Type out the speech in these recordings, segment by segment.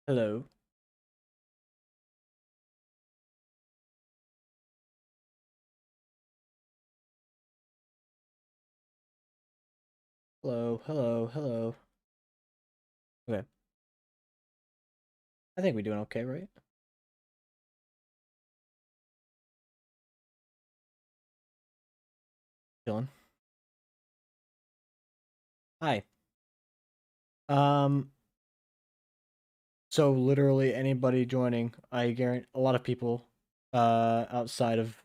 Hello. Hello, hello, hello. Okay. I think we're doing okay, right? Dylan. Hi. Um, so literally anybody joining, I guarantee a lot of people, outside of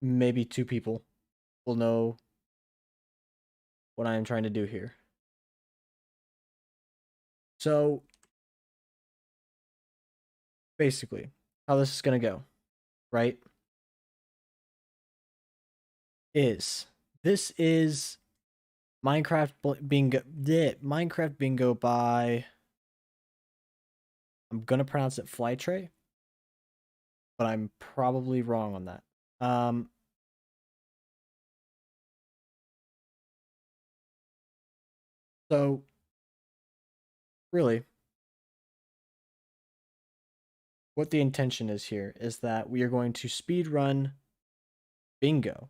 maybe two people will know what I am trying to do here. So basically, how this is gonna go, right? Is this is Minecraft Bingo by I'm gonna pronounce it Flytray, but I'm probably wrong on that. Um, so really, what the intention is here is that we are going to speed run bingo.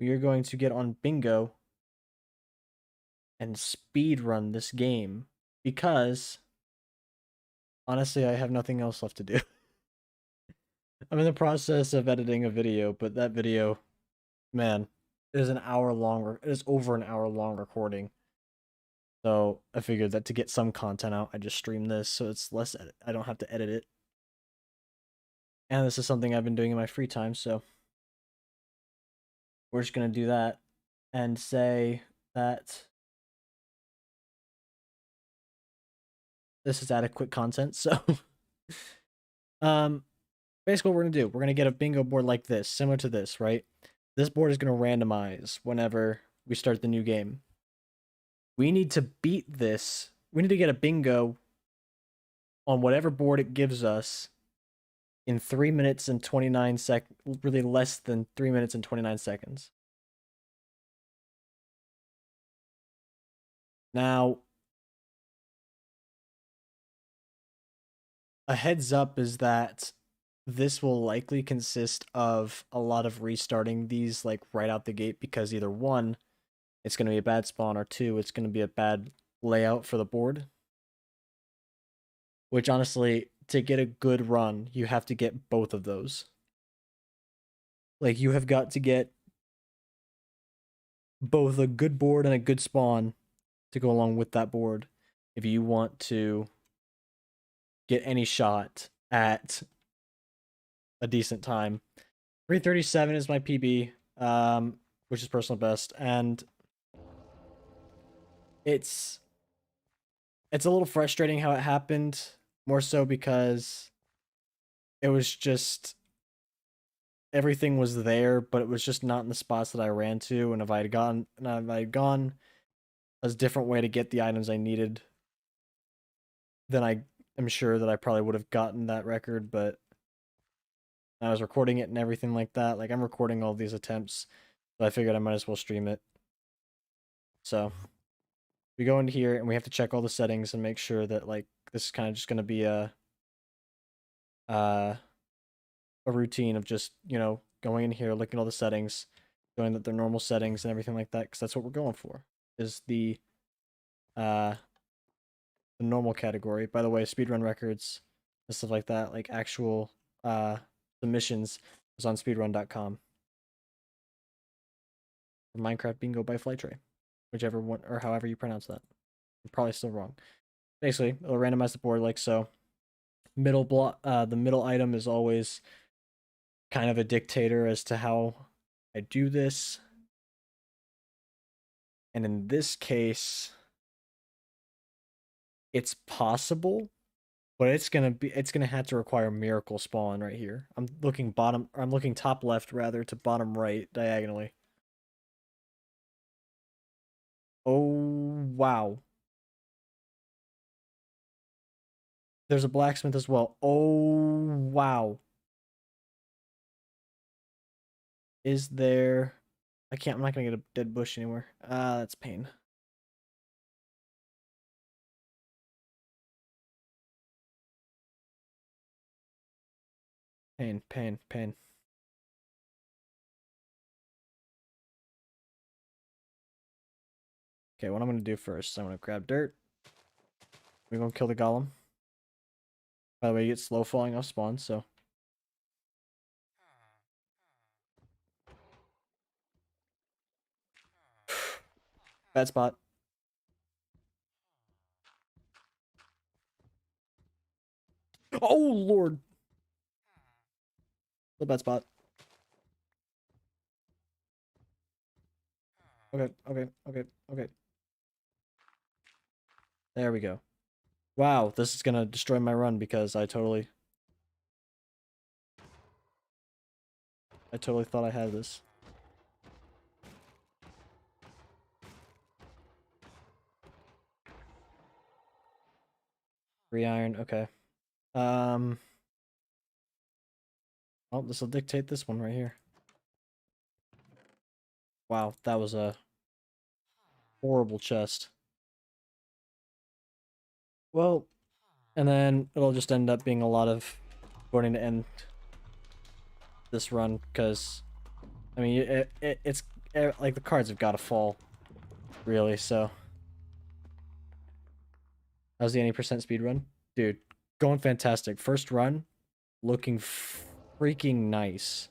We are going to get on bingo and speed run this game because honestly, I have nothing else left to do. I'm in the process of editing a video, but that video, man, is an hour long. It is over an hour long recording. So I figured that to get some content out, I just stream this, so it's less. I don't have to edit it, and this is something I've been doing in my free time. So we're just gonna do that and say that this is adequate content. So, um, basically, what we're gonna do, we're gonna get a bingo board like this, similar to this, right? This board is gonna randomize whenever we start the new game. We need to beat this. We need to get a bingo on whatever board it gives us in 3 minutes and 29 seconds, really less than 3 minutes and 29 seconds. Now, a heads up is that this will likely consist of a lot of restarting these like right out the gate because either one, it's going to be a bad spawn, or two, it's going to be a bad layout for the board. Which honestly, to get a good run, you have to get both of those. Like you have got to get both a good board and a good spawn to go along with that board if you want to get any shot at a decent time. 337 is my PB, which is personal best, and it's it's a little frustrating how it happened, more so because it was just everything was there, but it was just not in the spots that I ran to. And if I had gone a different way to get the items I needed, then I am sure that I probably would have gotten that record. But I was recording it and everything like that. Like I'm recording all these attempts, so I figured I might as well stream it. So we go into here and we have to check all the settings and make sure that like this is kind of just going to be uh a routine of just going in here, looking at all the settings, showing that they're normal settings and everything like that, because that's what we're going for. Is uh the normal category. By the way, speedrun records and stuff like that, like actual submissions, is on speedrun.com. Minecraft Bingo by Flytray, whichever one or however you pronounce that. I'm probably still wrong. Basically, it'll randomize the board like so. The middle item is always kind of a dictator as to how I do this. And in this case, it's possible, but it's gonna have to require miracle spawn right here. I'm looking top left rather to bottom right diagonally. Oh wow. There's a blacksmith as well. Oh wow. Is there I can't. I'm not gonna get a dead bush anymore. That's pain. Pain, pain, pain. Okay, what I'm gonna do first, I'm gonna grab dirt. We're gonna kill the golem. By the way, you get slow falling off spawn, so. Bad spot. Oh, Lord. The bad spot. Okay, okay, okay, okay. There we go. Wow, this is gonna destroy my run because I totally thought I had this. Free iron, okay. Um, oh, this will dictate this one right here. Wow, that was a horrible chest. Well, and then it'll just end up being a lot of going to end this run because, I mean, it's like the cards have got to fall, really. So, how's the any percent speed run, dude? Going fantastic. First run, looking freaking nice.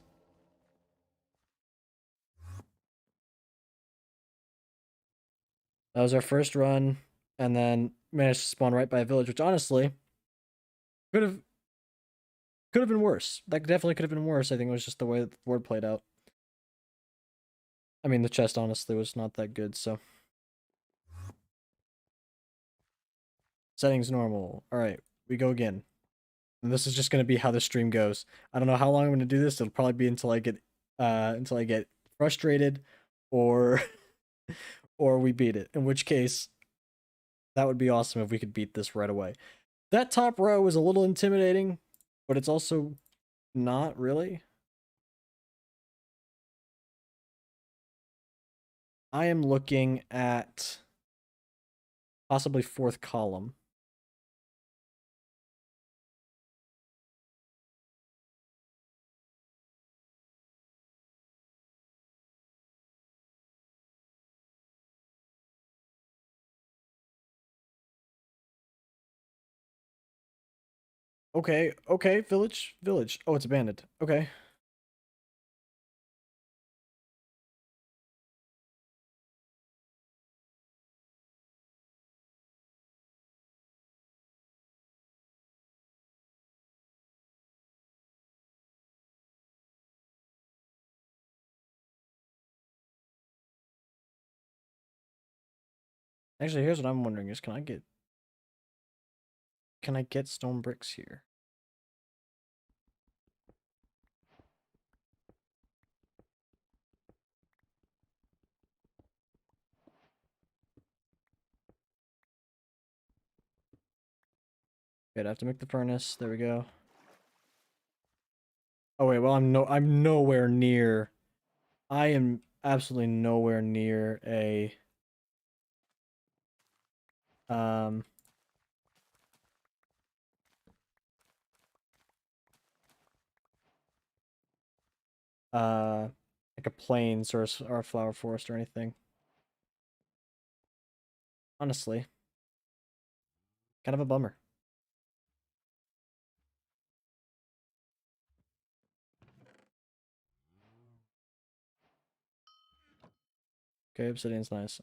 That was our first run, and then managed to spawn right by a village, which honestly could have been worse. That definitely could have been worse. I think it was just the way the board played out. I mean, the chest honestly was not that good, so. Settings normal. Alright, we go again. And this is just gonna be how the stream goes. I don't know how long I'm gonna do this. It'll probably be until I get frustrated or or we beat it. In which case, that would be awesome if we could beat this right away. That top row is a little intimidating, but it's also not really. I am looking at possibly fourth column. Okay, okay, village, village. Oh, it's abandoned. Okay. Actually, here's what I'm wondering is can I get stone bricks here? Okay, I have to make the furnace. There we go. Oh wait, well I'm nowhere near. I am absolutely nowhere near a um uh like a plains or a flower forest or anything. Honestly, kind of a bummer. Okay, obsidian's nice.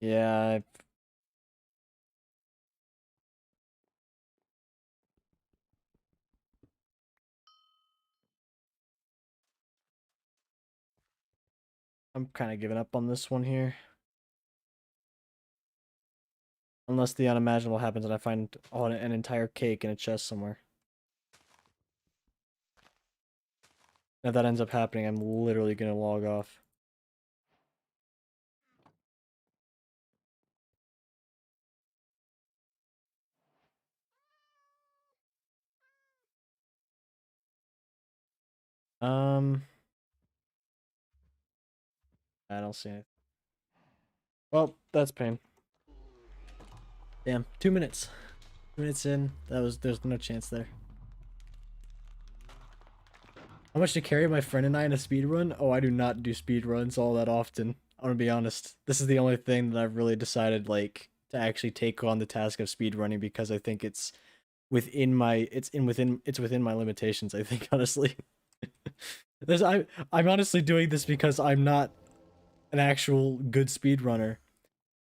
Yeah, I'm kind of giving up on this one here. Unless the unimaginable happens and I find an entire cake in a chest somewhere. If that ends up happening, I'm literally gonna log off. Um, I don't see anything. Well, that's pain. Damn, 2 minutes. 2 minutes in, there's no chance there. How much to carry my friend and I in a speed run? Oh, I do not do speed runs all that often. I'm gonna be honest. This is the only thing that I've really decided like to actually take on the task of speed running because I think it's within my limitations, I think honestly. I'm honestly doing this because I'm not an actual good speed runner.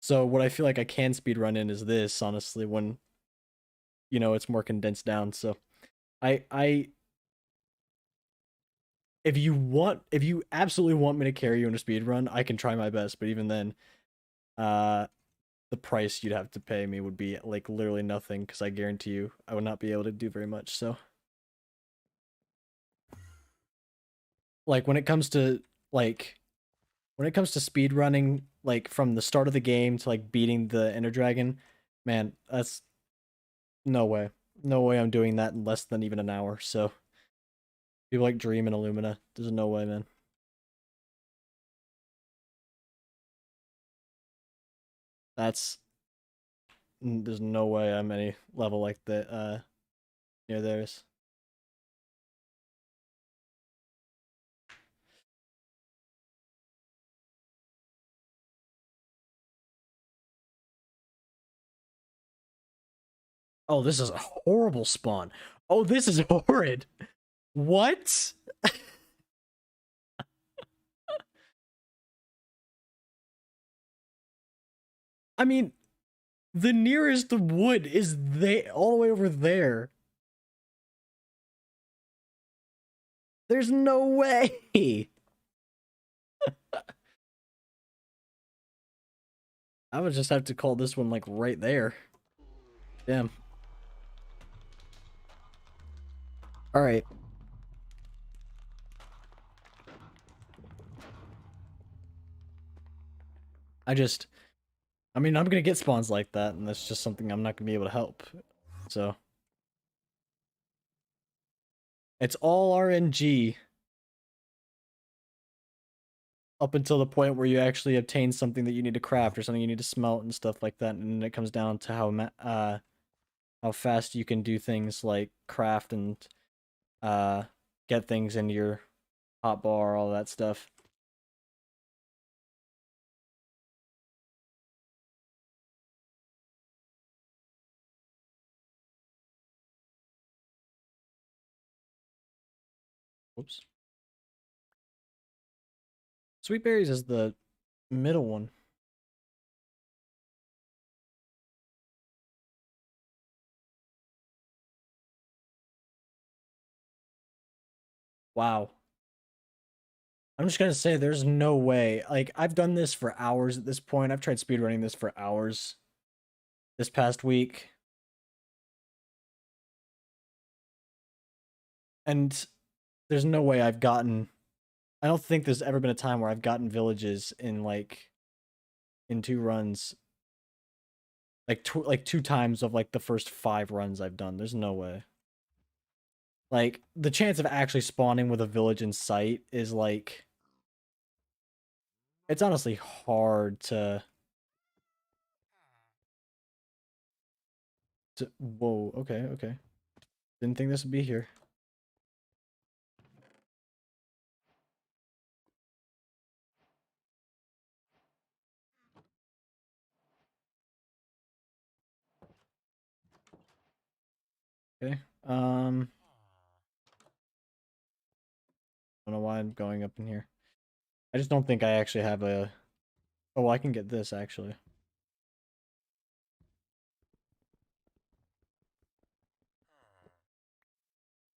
So what I feel like I can speed run in is this, honestly, when it's more condensed down. So I if you absolutely want me to carry you in a speed run, I can try my best, but even then, uh the price you'd have to pay me would be like literally nothing because I guarantee you I would not be able to do very much. So like like when it comes to speed running, like from the start of the game to like beating the Ender Dragon, man, that's no way. No way I'm doing that in less than even an hour. So people like Dream and Illumina, there's no way, man. That's there's no way I'm any level like that near theirs. Oh, this is a horrible spawn. Oh, this is horrid. What? I mean, the nearest wood is they all the way over there. There's no way. I would just have to call this one like right there. Damn. All right. I just I mean, I'm gonna get spawns like that, and that's just something I'm not gonna be able to help. So it's all RNG up until the point where you actually obtain something that you need to craft or something you need to smelt and stuff like that, and then it comes down to how fast you can do things like craft and uh get things into your hot bar, all that stuff. Whoops. Sweet berries is the middle one. Wow. I'm just gonna say there's no way. Like I've done this for hours at this point. I've tried speedrunning this for hours this past week. And there's no way I don't think there's ever been a time where I've gotten villages in like in two runs. Like two times of like the first 5 runs I've done. There's no way. Like the chance of actually spawning with a village in sight is like it's honestly hard to whoa, okay, okay. Didn't think this would be here. Okay. I don't know why I'm going up in here. I just don't think I actually have a oh, I can get this actually.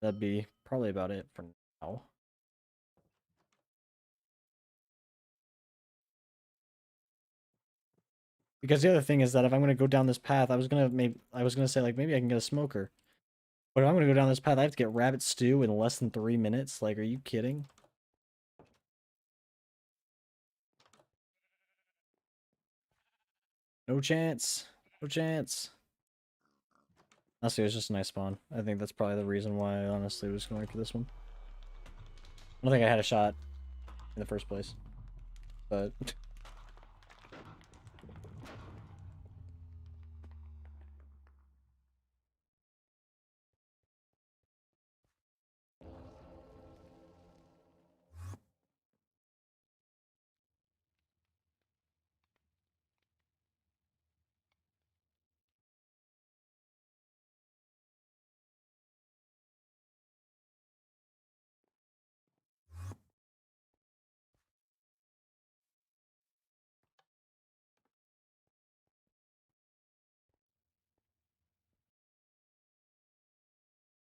That'd be probably about it for now. Because the other thing is that if I'm gonna go down this path, I was gonna say like maybe I can get a smoker. But if I'm gonna go down this path, I have to get rabbit stew in less than 3 minutes. Like, are you kidding? No chance. No chance. Honestly, it was just a nice spawn. I think that's probably the reason why I honestly was going for this one. I don't think I had a shot in the first place, but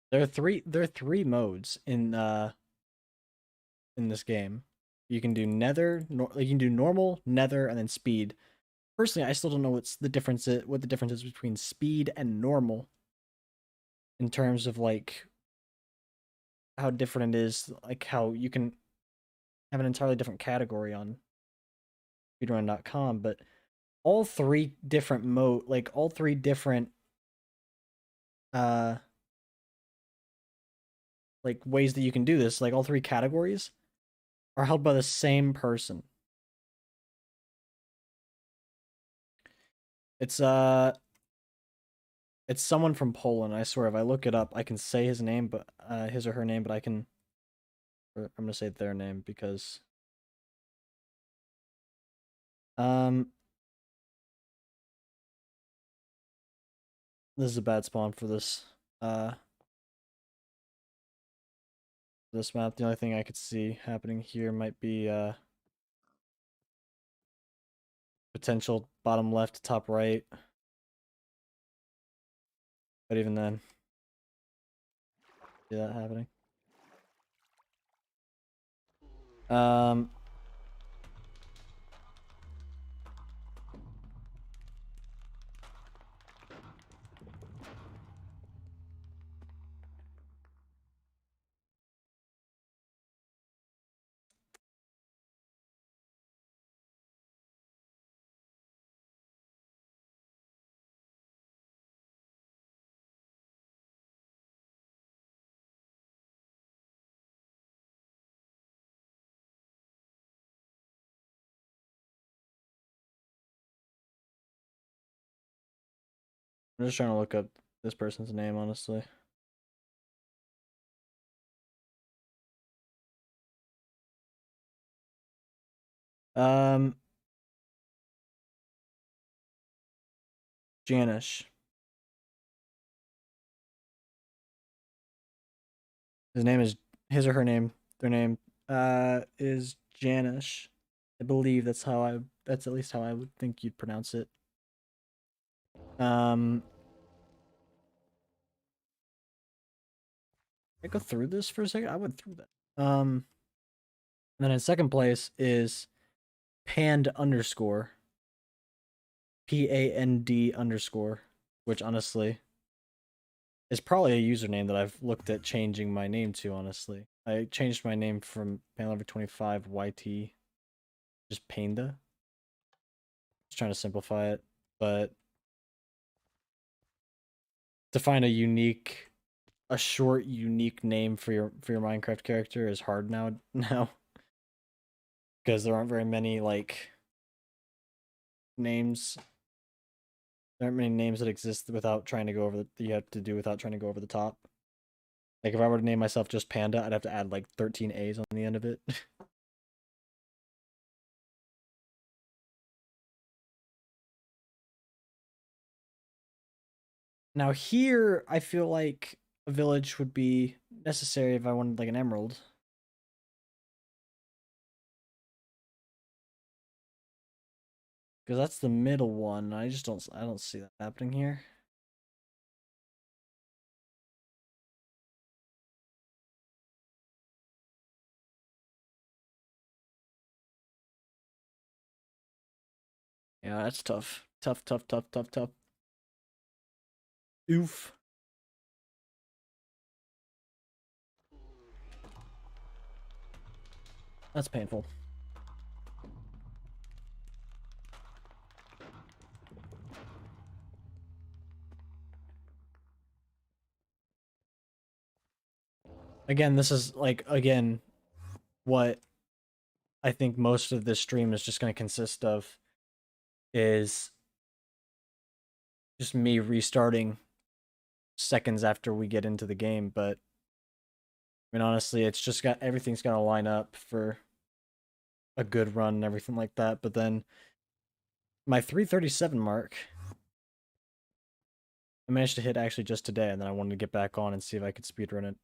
there are three modes in this game. You can do you can do normal, nether, and then speed. Personally, I still don't know what the difference is between speed and normal in terms of like how different it is, like how you can have an entirely different category on speedrun.com, but all three different all three different uh like ways that you can do this, like all three categories are held by the same person. It's it's someone from Poland. I swear if I look it up, I can say his name, but his or her name, but I'm going to say their name because um this is a bad spawn for uh this map. The only thing I could see happening here might be potential bottom left, top right. But even then, see that happening. Um I'm just trying to look up this person's name, honestly. Um Janish. His name is his or her name. Their name is Janish. I believe that's at least how I would think you'd pronounce it. Um I go through this for a second. I went through that. And then in second place is pand underscore PAND underscore, which honestly is probably a username that I've looked at changing my name to. Honestly, I changed my name from Panlover25 YT just Panda. Just trying to simplify it, but to find a short, unique name for your Minecraft character is hard now because there aren't very many like names. There aren't many names that exist without trying to go over that you have to do without trying to go over the top. Like if I were to name myself just Panda, I'd have to add like 13 A's on the end of it. Now here, I feel like a village would be necessary if I wanted like an emerald. Because that's the middle one. I don't see that happening here. Yeah, that's tough. Tough, tough, tough, tough, tough. Oof. That's painful. Again, this is like again what I think most of this stream is just going to consist of is just me restarting seconds after we get into the game. But I mean, honestly, it's just got everything's going to line up for a good run and everything like that. But then my 337 mark, I managed to hit actually just today, and then I wanted to get back on and see if I could speedrun it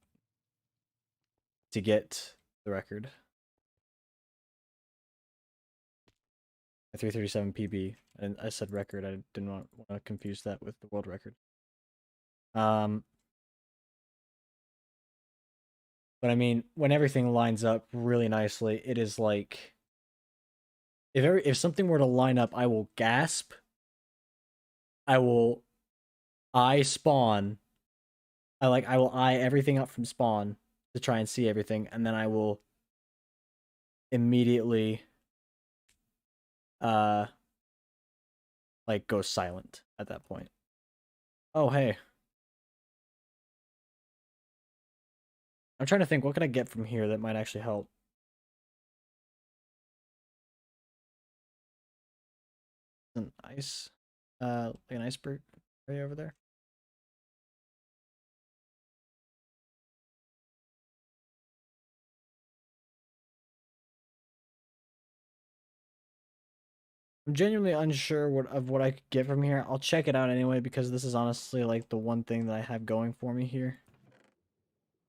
to get the record. A 337 PB, and I said record. I didn't want to confuse that with the world record. But I mean, when everything lines up really nicely, it is like if something were to line up, I will gasp. I will eye spawn. I will eye everything up from spawn to try and see everything, and then I will immediately uh like go silent at that point. Oh hey. I'm trying to think what can I get from here that might actually help. An ice like an iceberg area over there. I'm genuinely unsure what I could get from here. I'll check it out anyway because this is honestly like the one thing that I have going for me here.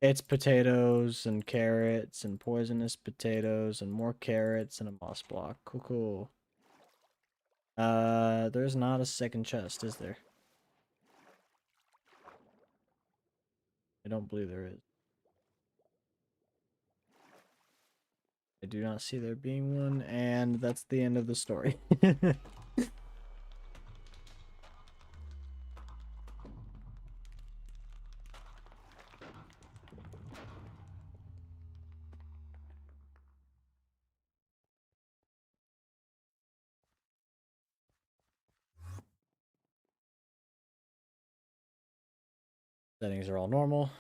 It's potatoes and carrots and poisonous potatoes and more carrots and a moss block. Cool, cool. There's not a second chest, is there? I don't believe there is. I do not see there being one, and that's the end of the story. Settings are all normal.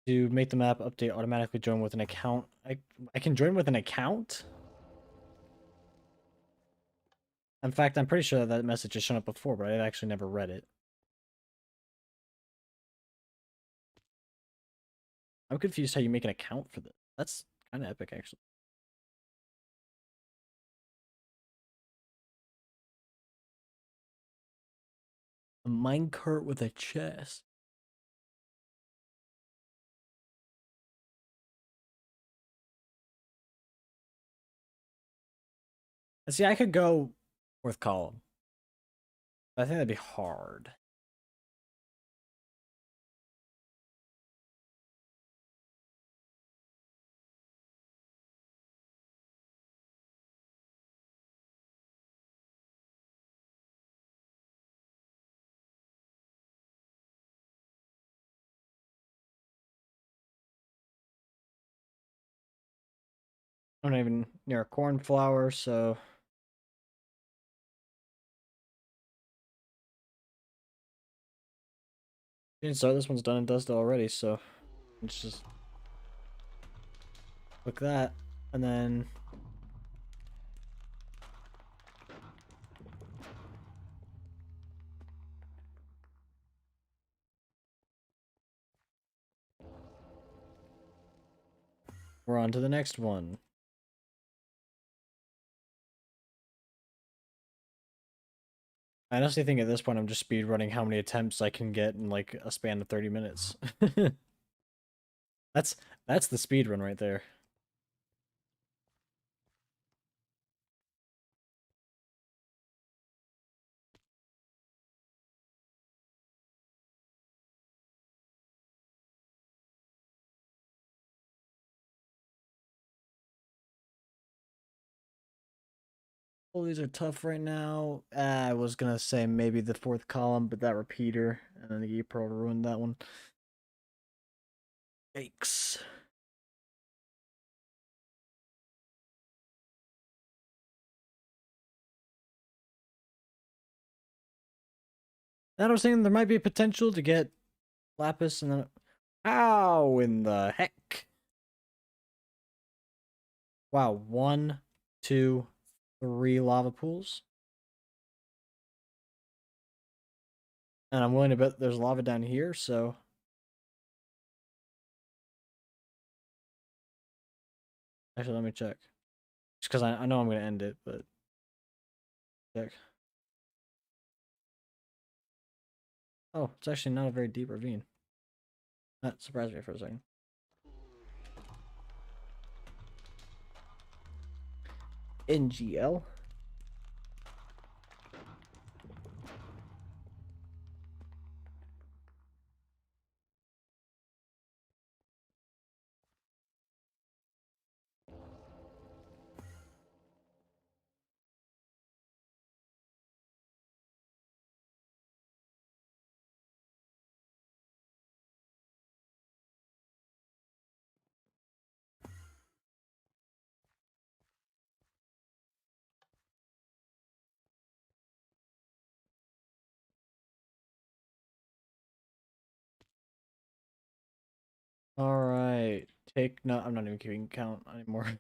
To make the map update automatically join with an account. I can join with an account? In fact, I'm pretty sure that message has shown up before, but I've actually never read it. I'm confused how you make an account for this. That's kind of epic, actually. A minecart with a chest. See, I could go fourth column. I think that'd be hard. I'm not even near a cornflower, so so this one's done and dusted already, so let's just click that, and then we're on to the next one. I honestly think at this point I'm just speed running how many attempts I can get in like a span of 30 minutes. That's the speed run right there. Well, these are tough right now. I was gonna say maybe the fourth column, but that repeater and then the April ruined that one. Yikes. And I was thinking there might be a potential to get lapis and then How in the heck? Wow, 1, 2, 3 lava pools. And I'm willing to bet there's lava down here, so... Actually, let me check. Just because I know I'm going to end it, but... Check. Oh, it's actually not a very deep ravine. That surprised me for a second. NGL. Alright. Take no, I'm not even keeping count anymore.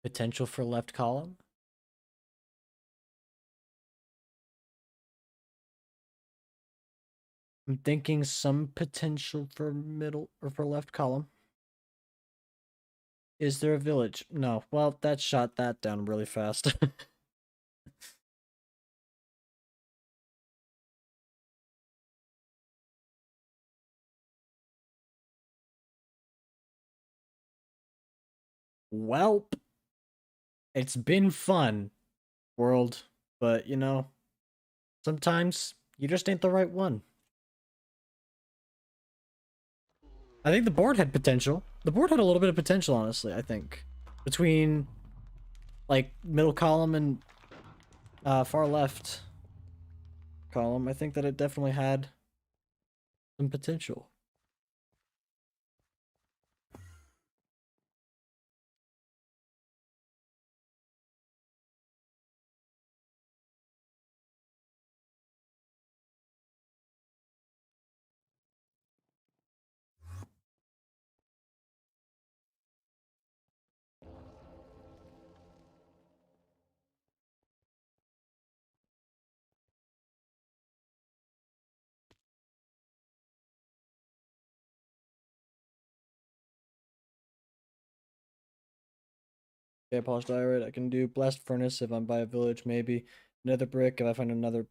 Potential for left column. I'm thinking some potential for middle or for left column. Is there a village? No. Well, that shot that down really fast. Welp. It's been fun, world. But, you know, sometimes you just ain't the right one. I think the board had potential. The board had a little bit of potential, honestly, I think. Between, like, middle column and far left column, I think that it definitely had some potential. Okay, polished diorite. I can do blast furnace if I'm by a village, maybe. Nether brick if I find another. If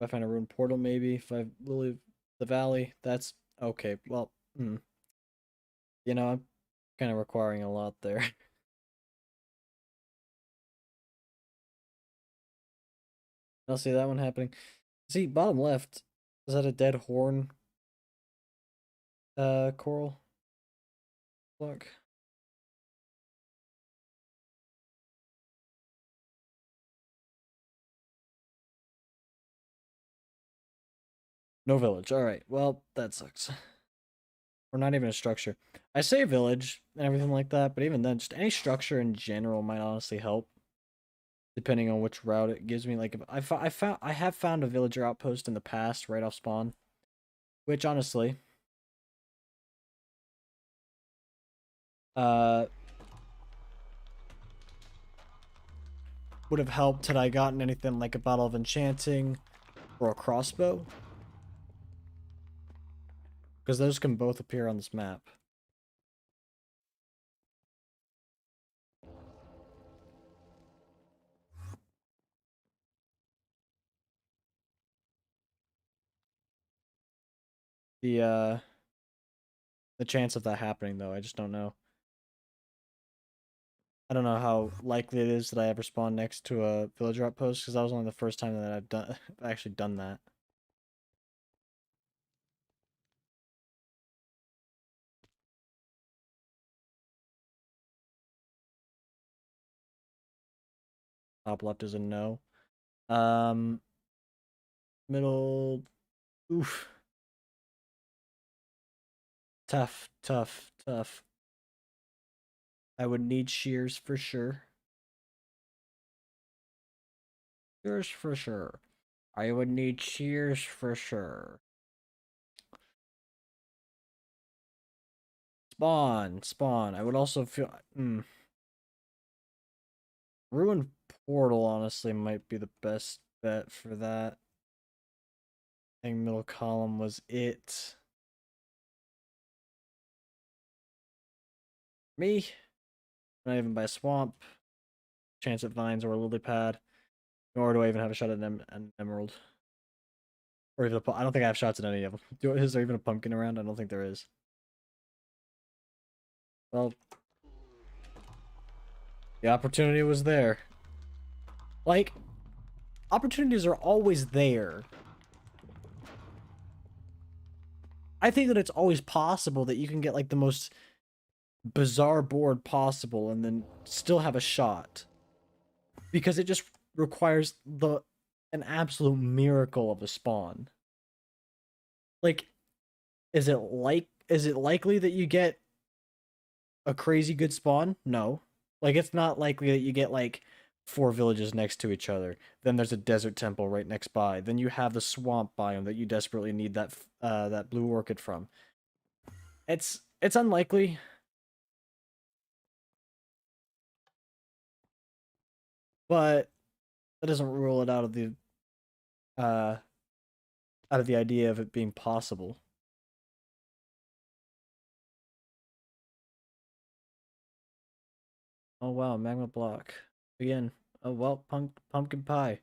I find a ruined portal, maybe. If I lily the valley, that's okay. Well, you know, I'm kind of requiring a lot there. I'll see that one happening. See, bottom left. Is that a dead horn? Coral block. No village. All right. Well, that sucks. Or not even a structure. I say village and everything like that, but even then, just any structure in general might honestly help, depending on which route it gives me. Like, if I have found a villager outpost in the past right off spawn, which honestly, uh, would have helped had I gotten anything like a bottle of enchanting or a crossbow, because those can both appear on this map. The the chance of that happening though, I just don't know. I don't know how likely it is that I ever spawn next to a villager outpost, because that was only the first time that I've done actually done that. Top left is a no. Um, Middle, oof. Tough, tough, tough. I would need shears for sure. Shears for sure. I would need shears for sure. Spawn, spawn. I would also feel. Ruined Portal, honestly, might be the best bet for that. I think middle column was it. Me? Not even by Swamp. Chance at Vines or a Lily Pad. Nor do I even have a shot at an Emerald. Or even I don't think I have shots at any of them. Is there even a pumpkin around? I don't think there is. Well, the opportunity was there. Like, opportunities are always there. I think that it's always possible that you can get like the most bizarre board possible and then still have a shot. Because it just requires an absolute miracle of a spawn. Like, is it likely that you get a crazy good spawn? No. Like, it's not likely that you get like 4 villages next to each other. Then there's a desert temple right next by. Then you have the swamp biome that you desperately need that blue orchid from. It's unlikely, but that doesn't rule it uh out of the idea of it being possible. Oh wow, magma block again. Oh well, pumpkin pie.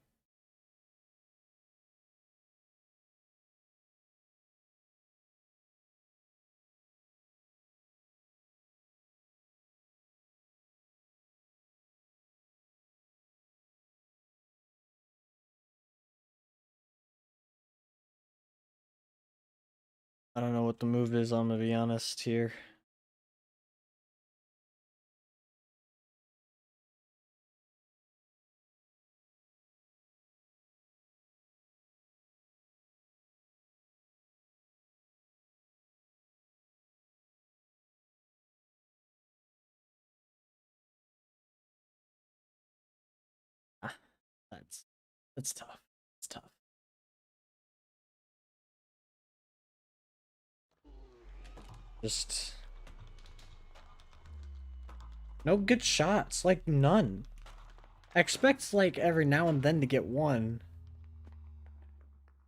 I don't know what the move is. I'm gonna be honest here. Ah, that's tough. It's tough. Just no good shots. Like none. I expect like every now and then to get one.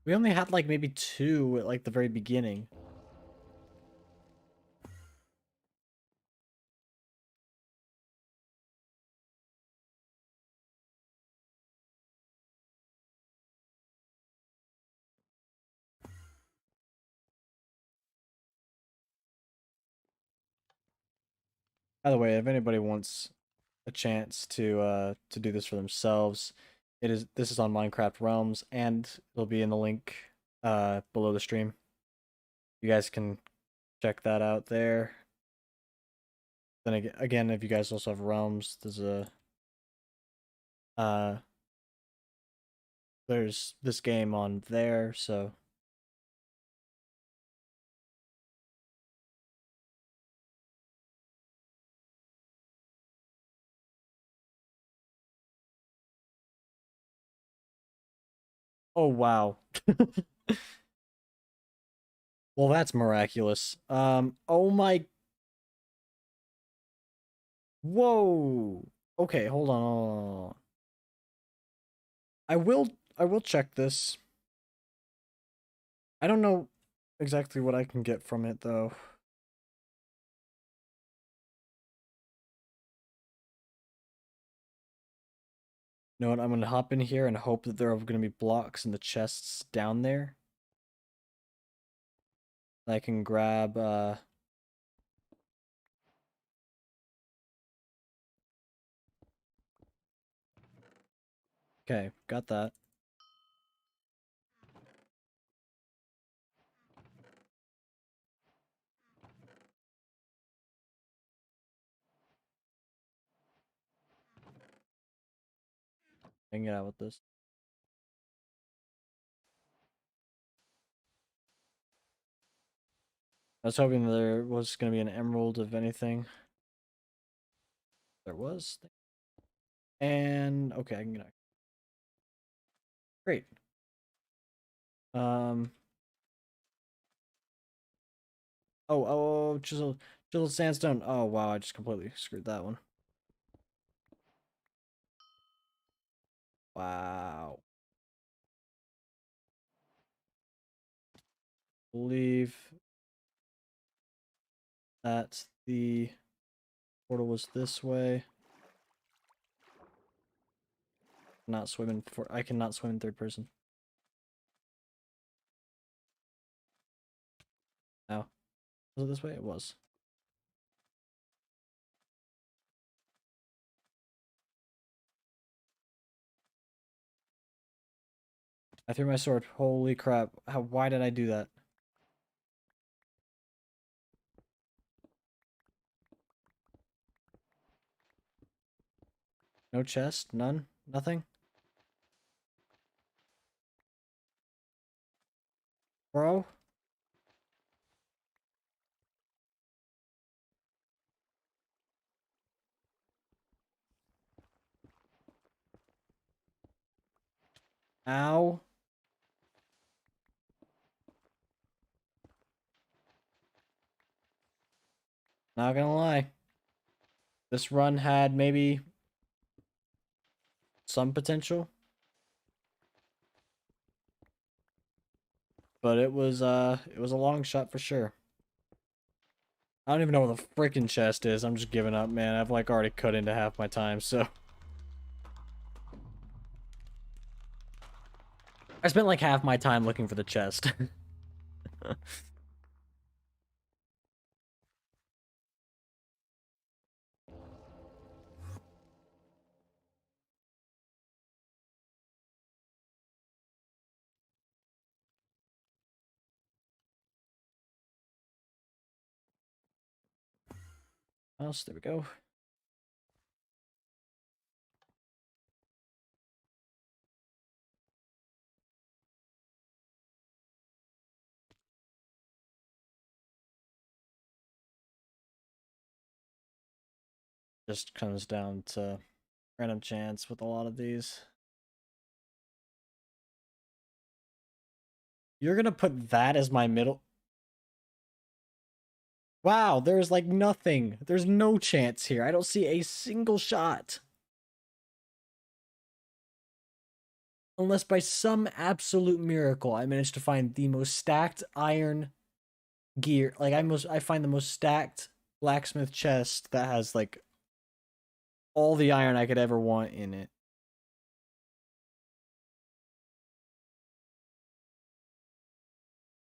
We only had like maybe two at like the very beginning. By the way, if anybody wants a chance to do this for themselves, this is on Minecraft Realms and it'll be in the link below the stream. You guys can check that out there. Then again, if you guys also have Realms, uh there's this game on there, so oh wow. Well, that's miraculous. Oh my. Whoa. Okay, hold on. Hold on. I will check this. I don't know exactly what I can get from it though. You know what? I'm gonna hop in here and hope that there are gonna be blocks in the chests down there. I can grab okay, got that. I can get out with this. I was hoping there was going to be an emerald, if anything. There was. And, okay, I can get. Great. Um. Oh, chiseled sandstone. Oh, wow, I just completely screwed that one. Wow. Believe that the portal was this way. Not swimming for. I cannot swim in third person. No. Was it this way? It was. I threw my sword. Holy crap. Why did I do that? No chest? None? Nothing? Bro? Ow. Not gonna lie. This run had maybe some potential. But it was a long shot for sure. I don't even know where the freaking chest is. I'm just giving up, man. I've like already cut into half my time, so I spent like half my time looking for the chest. Oh, so there we go. Just comes down to random chance with a lot of these. You're gonna put that as my middle. Wow, there's like nothing. There's no chance here. I don't see a single shot. Unless by some absolute miracle I managed to find the most stacked iron gear. Like I find the most stacked blacksmith chest that has like all the iron I could ever want in it.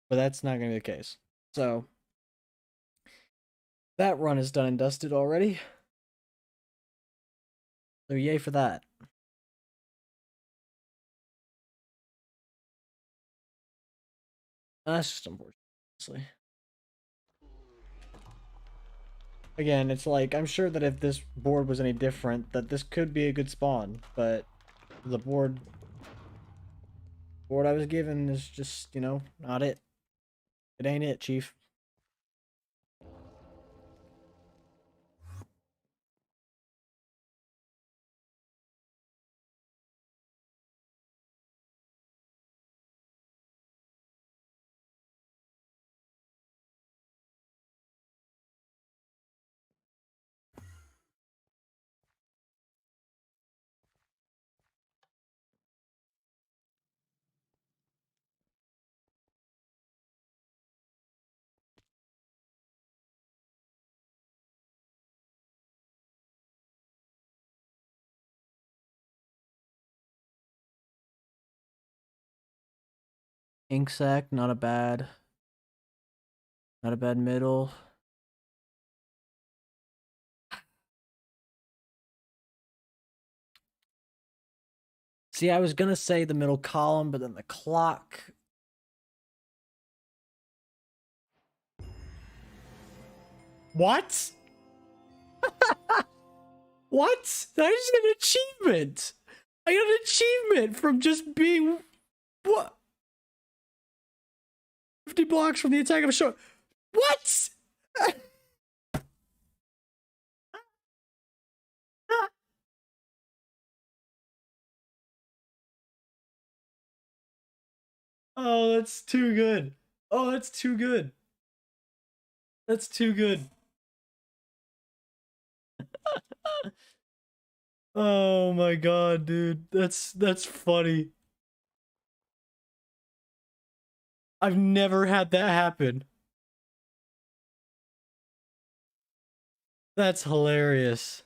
But that's not gonna be the case. So that run is done and dusted already. So yay for that. That's just unfortunate, honestly. Again, it's like, I'm sure that if this board was any different, that this could be a good spawn, but the board I was given is just, you know, not it. It ain't it, Chief. Ink sac, not a bad middle. See, I was gonna say the middle column, but then the clock. What? What? I just got an achievement. I got an achievement from just being what? 50 blocks from the attack of a shore. What? Oh, that's too good. Oh, that's too good. That's too good. Oh my god, dude. That's funny. I've never had that happen. That's hilarious.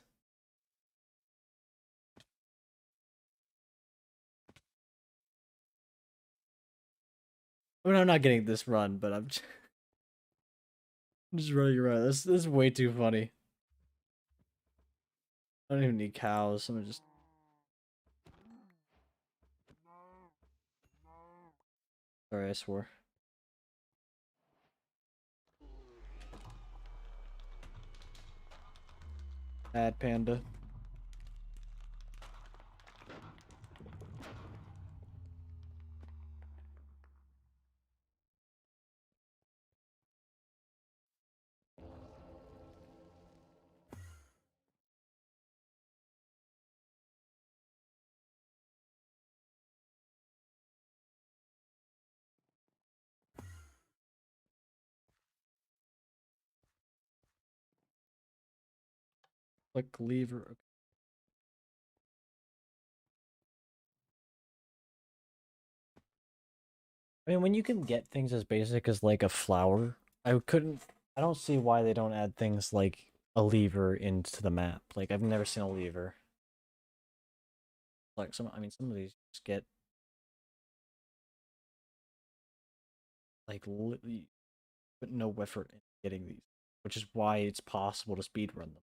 I mean, I'm not getting this run, but I'm just running around. This is way too funny. I don't even need cows. I'm just sorry, I swore. Bad panda. Click lever. I mean, when you can get things as basic as like a flower, I don't see why they don't add things like a lever into the map. Like I've never seen a lever. Like I mean, some of these just get like put no effort in getting these, which is why it's possible to speedrun them.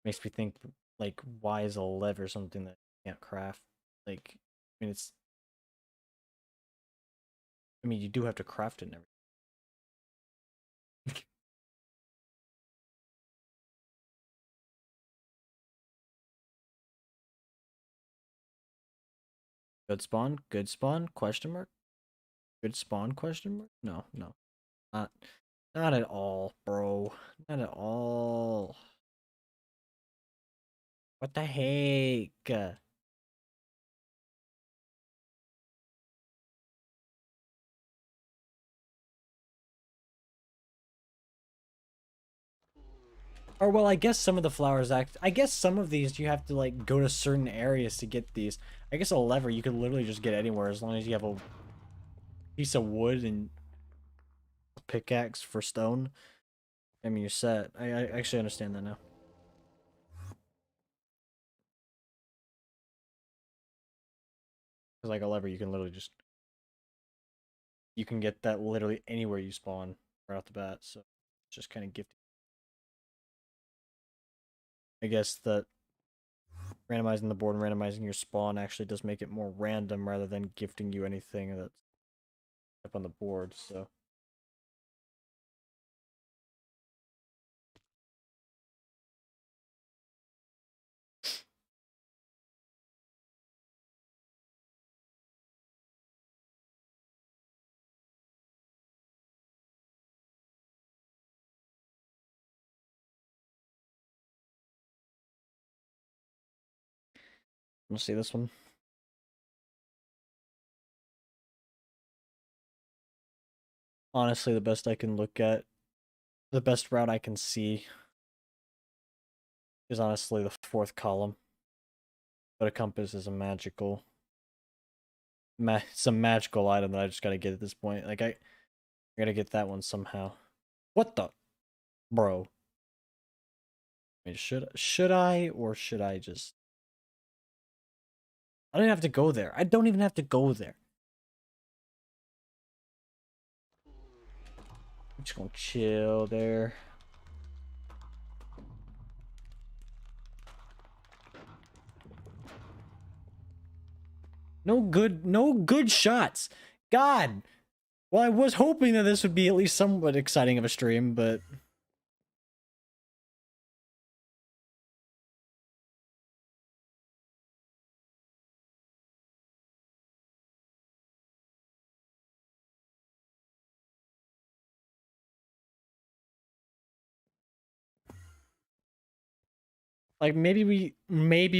Makes me think like, why is a lever something that you can't craft? Like, I mean, you do have to craft it and everything. Good spawn? Good spawn? Question mark? Good spawn? Question mark? No, no. Not not at all, bro. Not at all. What the heck? Or well, I guess some of the flowers I guess some of these you have to like go to certain areas to get these. I guess a lever you could literally just get anywhere as long as you have a piece of wood and a pickaxe for stone. I mean, you're set. I actually understand that now. Because like a lever, you can literally just you can get that literally anywhere you spawn right off the bat. So it's just kind of gifty. I guess that randomizing the board and randomizing your spawn actually does make it more random rather than gifting you anything that's up on the board. So let's see this one. Honestly, the best I can look at, the best route I can see is honestly the fourth column. But a compass is a it's a magical item that I just gotta get at this point. Like I gotta get that one somehow. What the, bro? I mean, should I or should I just? I don't even have to go there. I don't even have to go there. I'm just gonna chill there. No good shots. God. Well, I was hoping that this would be at least somewhat exciting of a stream, but Like maybe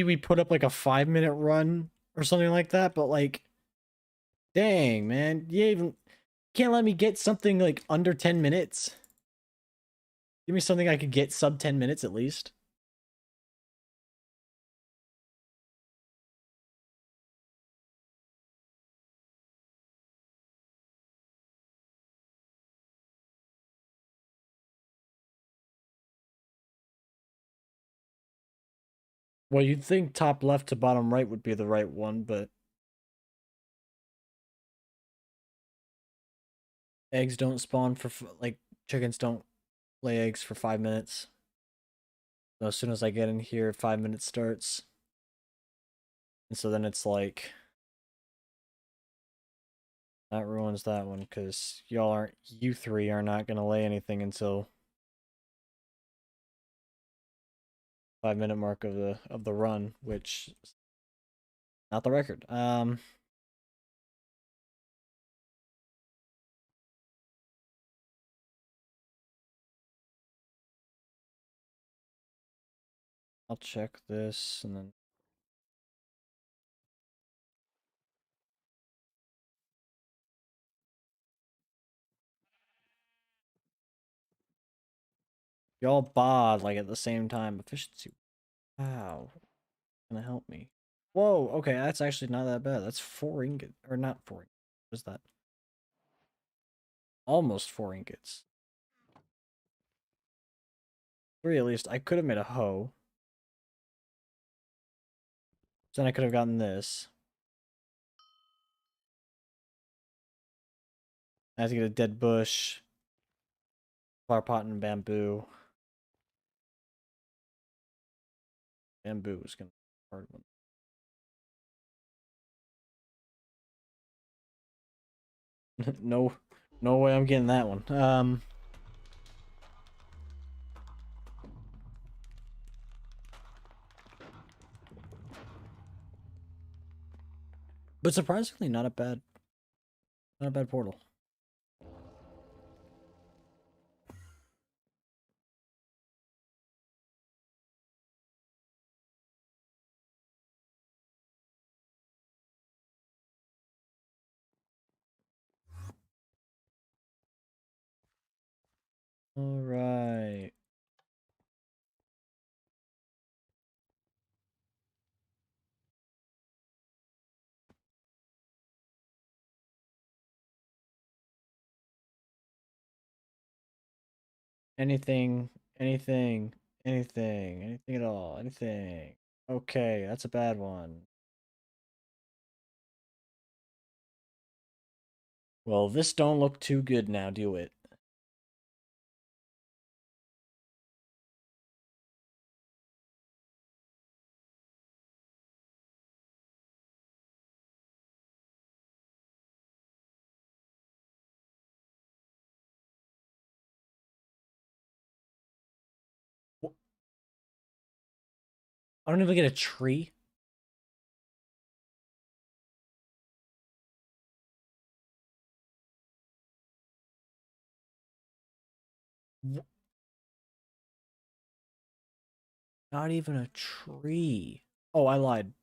we put up like a 5 minute run or something like that, but like dang man, you even can't let me get something like under 10 minutes. Give me something I could get sub 10 minutes at least. Well, you'd think top left to bottom right would be the right one, but eggs don't spawn for like chickens don't lay eggs for 5 minutes. So as soon as I get in here, 5 minutes starts. And so then it's like that ruins that one because you three are not gonna lay anything until 5 minute mark of the run, which is not the record. I'll check this and then y'all bod like at the same time. Efficiency. Wow. Gonna help me. Whoa, okay, that's actually not that bad. That's 4 ingot or not 4 ingot. What is that? Almost 4 ingots. 3 at least. I could have made a hoe. Then I could have gotten this. I have to get a dead bush, flower pot, and bamboo. Bamboo is gonna be a hard one. No, no way I'm getting that one. But surprisingly, not a bad portal. All right. Anything, anything, anything at all, anything. Okay, that's a bad one. Well, this don't look too good now, do it? I don't even get a tree. Not even a tree. Oh, I lied.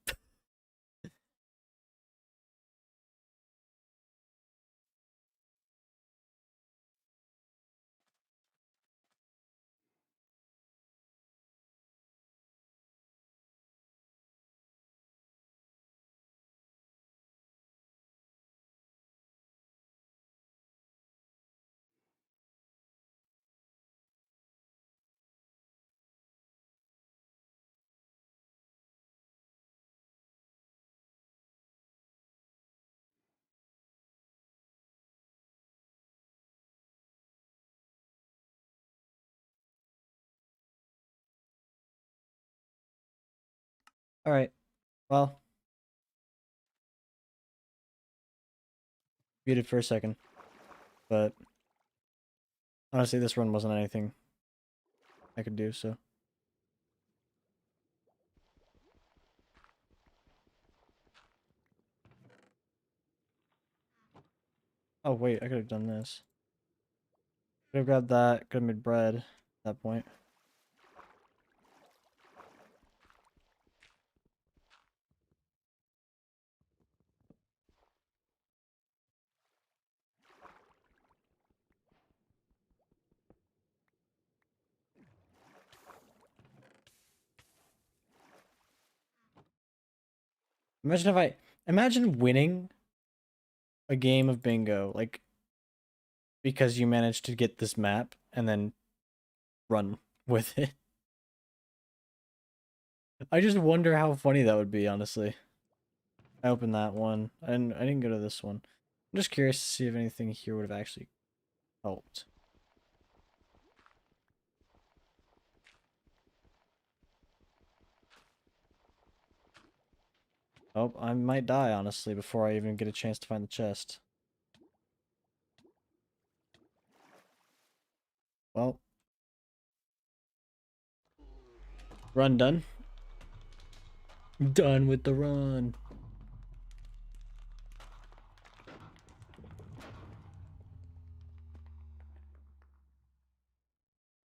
All right. Well, muted for a second, but honestly, this run wasn't anything I could do, so. Oh, wait, I could have done this. Could have grabbed that, could have made bread at that point. Imagine if I imagine winning a game of bingo, like because you managed to get this map and then run with it. I just wonder how funny that would be, honestly. I opened that one. I didn't go to this one. I'm just curious to see if anything here would have actually helped. Oh, I might die, honestly, before I even get a chance to find the chest. Well, run done. Done with the run.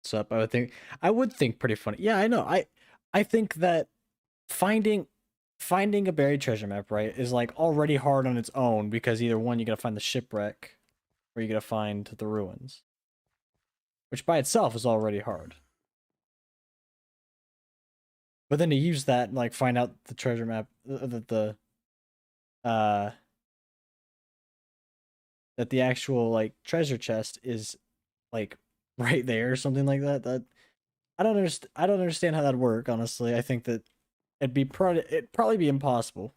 What's up? I would think pretty funny. Yeah, I know. I think that finding finding a buried treasure map, right, is like already hard on its own because either one, you gotta find the shipwreck or you gotta find the ruins. Which by itself is already hard. But then to use that and like find out the treasure map uh that the actual like treasure chest is like right there or something like that. That I don't understand how that'd work, honestly. I think that it'd probably be impossible.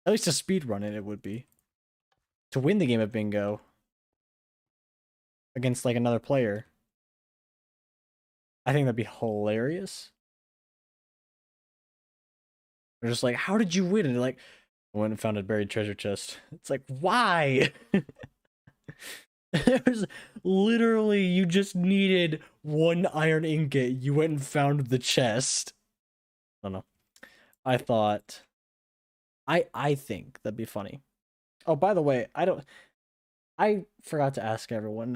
At least to speed run it would be. To win the game of bingo against like another player. I think that'd be hilarious. They're just like, how did you win? And they're like, I went and found a buried treasure chest. It's like, why? It was literally you just needed one iron ingot. You went and found the chest. I don't know. I thought I think that'd be funny. Oh, by the way, I forgot to ask everyone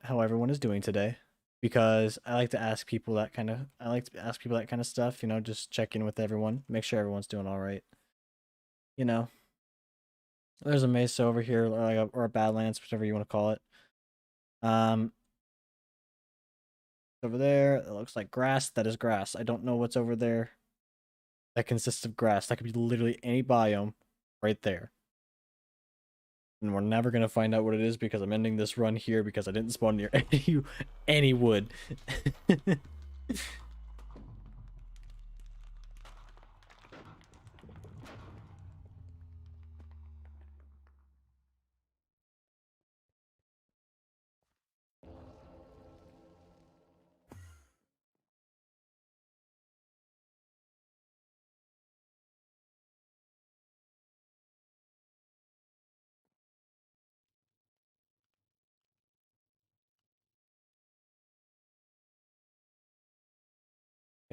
how everyone is doing today because I like to ask people that kind of I like to ask people that kind of stuff, just check in with everyone, make sure everyone's doing all right. You know, there's a mesa over here or a badlands, whichever you want to call it. Um Over there, it looks like grass. That is grass. I don't know what's over there that consists of grass. That could be literally any biome right there. And we're never gonna find out what it is because I'm ending this run here because I didn't spawn near any wood.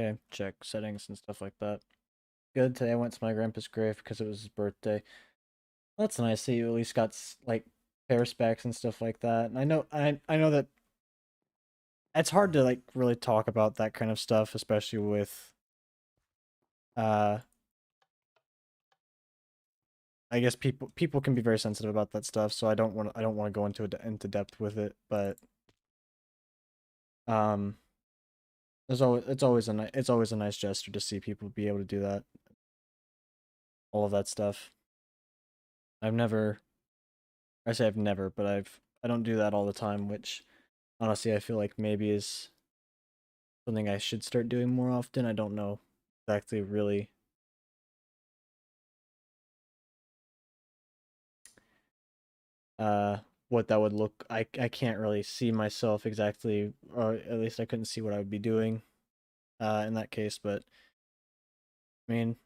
Okay, check settings and stuff like that. Good. Today I went to my grandpa's grave because it was his birthday. That's nice that you at least got like hair specs and stuff like that. And I know that it's hard to like really talk about that kind of stuff, especially with uh I guess people can be very sensitive about that stuff, so I don't want to go into depth with it, but um it's always a nice gesture to see people be able to do that, all of that stuff. I've never I say I've never, but I don't do that all the time, which honestly I feel like maybe is something I should start doing more often. I don't know exactly really uh what that would look. I can't really see myself exactly, or at least I couldn't see what I would be doing in that case, but I mean,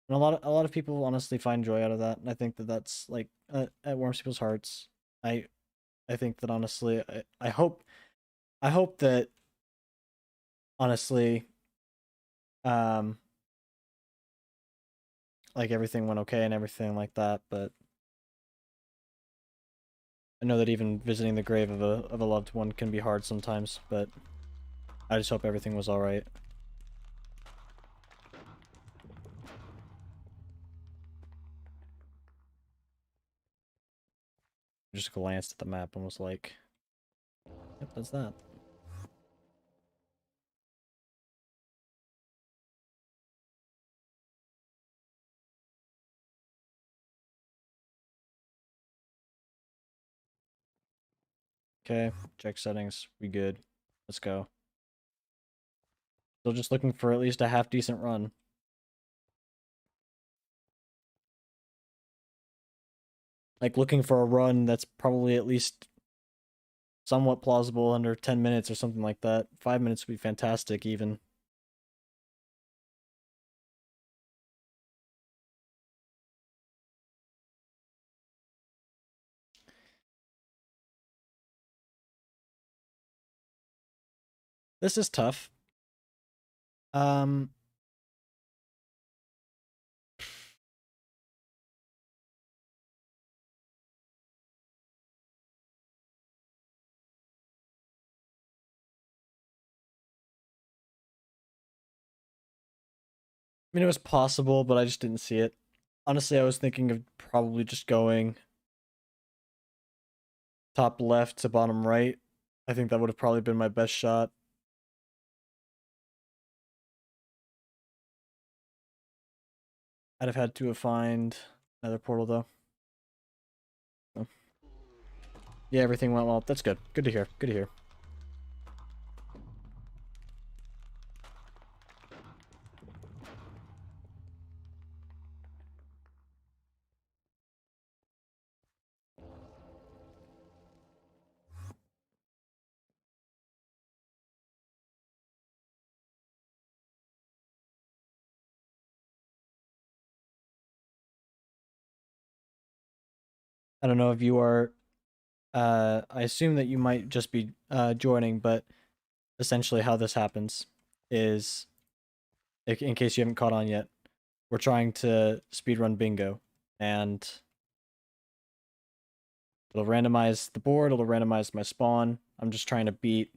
and a lot of people honestly find joy out of that, and I think that that's like it warms people's hearts. I I think that honestly, I hope that honestly, um, like everything went okay and everything like that. But I know that even visiting the grave of a loved one can be hard sometimes. But I just hope everything was all right. Just glanced at the map and was like, "Yep, that's that." Okay, check settings. We good. Let's go. Still just looking for at least a half decent run. Like looking for a run that's probably at least somewhat plausible under 10 minutes or something like that. 5 minutes would be fantastic even. This is tough. I mean, it was possible, but I just didn't see it. Honestly, I was thinking of probably just going top left to bottom right. I think that would have probably been my best shot. I'd have had to have find another portal though. So. Yeah, everything went well. That's good. Good to hear. Good to hear. I don't know if you are I assume that you might just be joining, but essentially how this happens is, in case you haven't caught on yet, we're trying to speedrun bingo, and it'll randomize the board, it'll randomize my spawn. I'm just trying to beat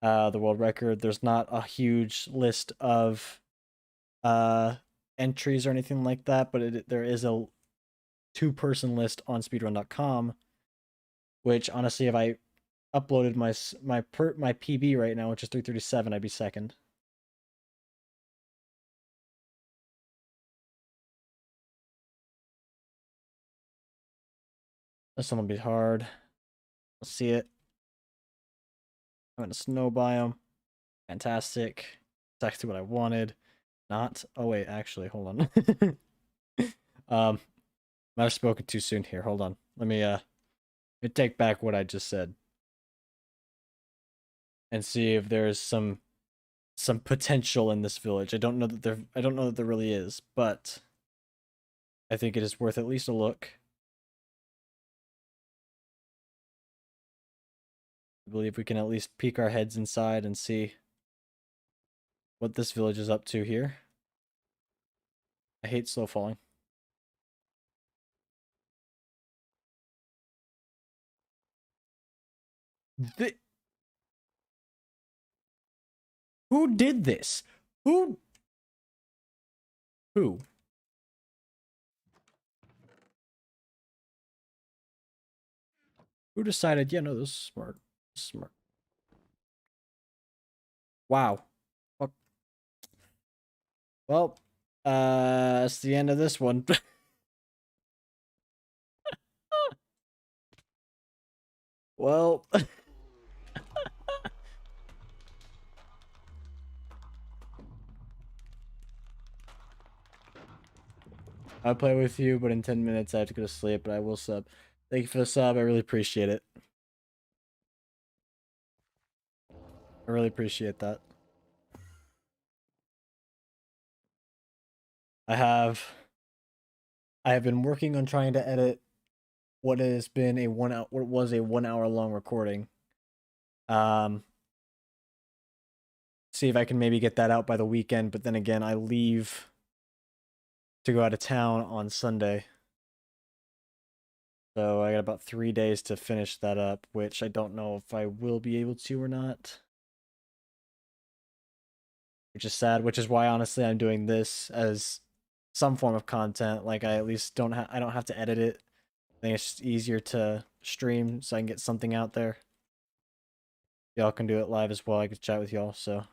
the world record. There's not a huge list of entries or anything like that, but there is a 2-person list on speedrun.com, which honestly, if I uploaded my PB right now, which is 337, I'd be second. This one will be hard. Let's see it. I'm in a snow biome. Fantastic. Exactly what I wanted. Not. Oh wait, actually, hold on. Might have spoken too soon here. Hold on. Let me take back what I just said and see if there's some potential in this village. I don't know that there really is, but I think it is worth at least a look. I believe we can at least peek our heads inside and see what this village is up to here. I hate slow falling. Who did this? Who? Who? Who decided, yeah, no, this is smart. This is smart. Wow. Well, that's the end of this one. Well, I'll play with you, but in 10 minutes I have to go to sleep, but I will sub. Thank you for the sub. I really appreciate it. I really appreciate that. I have I have been working on trying to edit what has been a 1 hour, what was a 1 hour long recording. See if I can maybe get that out by the weekend, but then again, I leave to go out of town on Sunday. So I got about 3 days to finish that up, which I don't know if I will be able to or not. Which is sad, which is why honestly I'm doing this as some form of content. Like I at least I don't have to edit it. I think it's just easier to stream so I can get something out there. Y'all can do it live as well. I can chat with y'all, so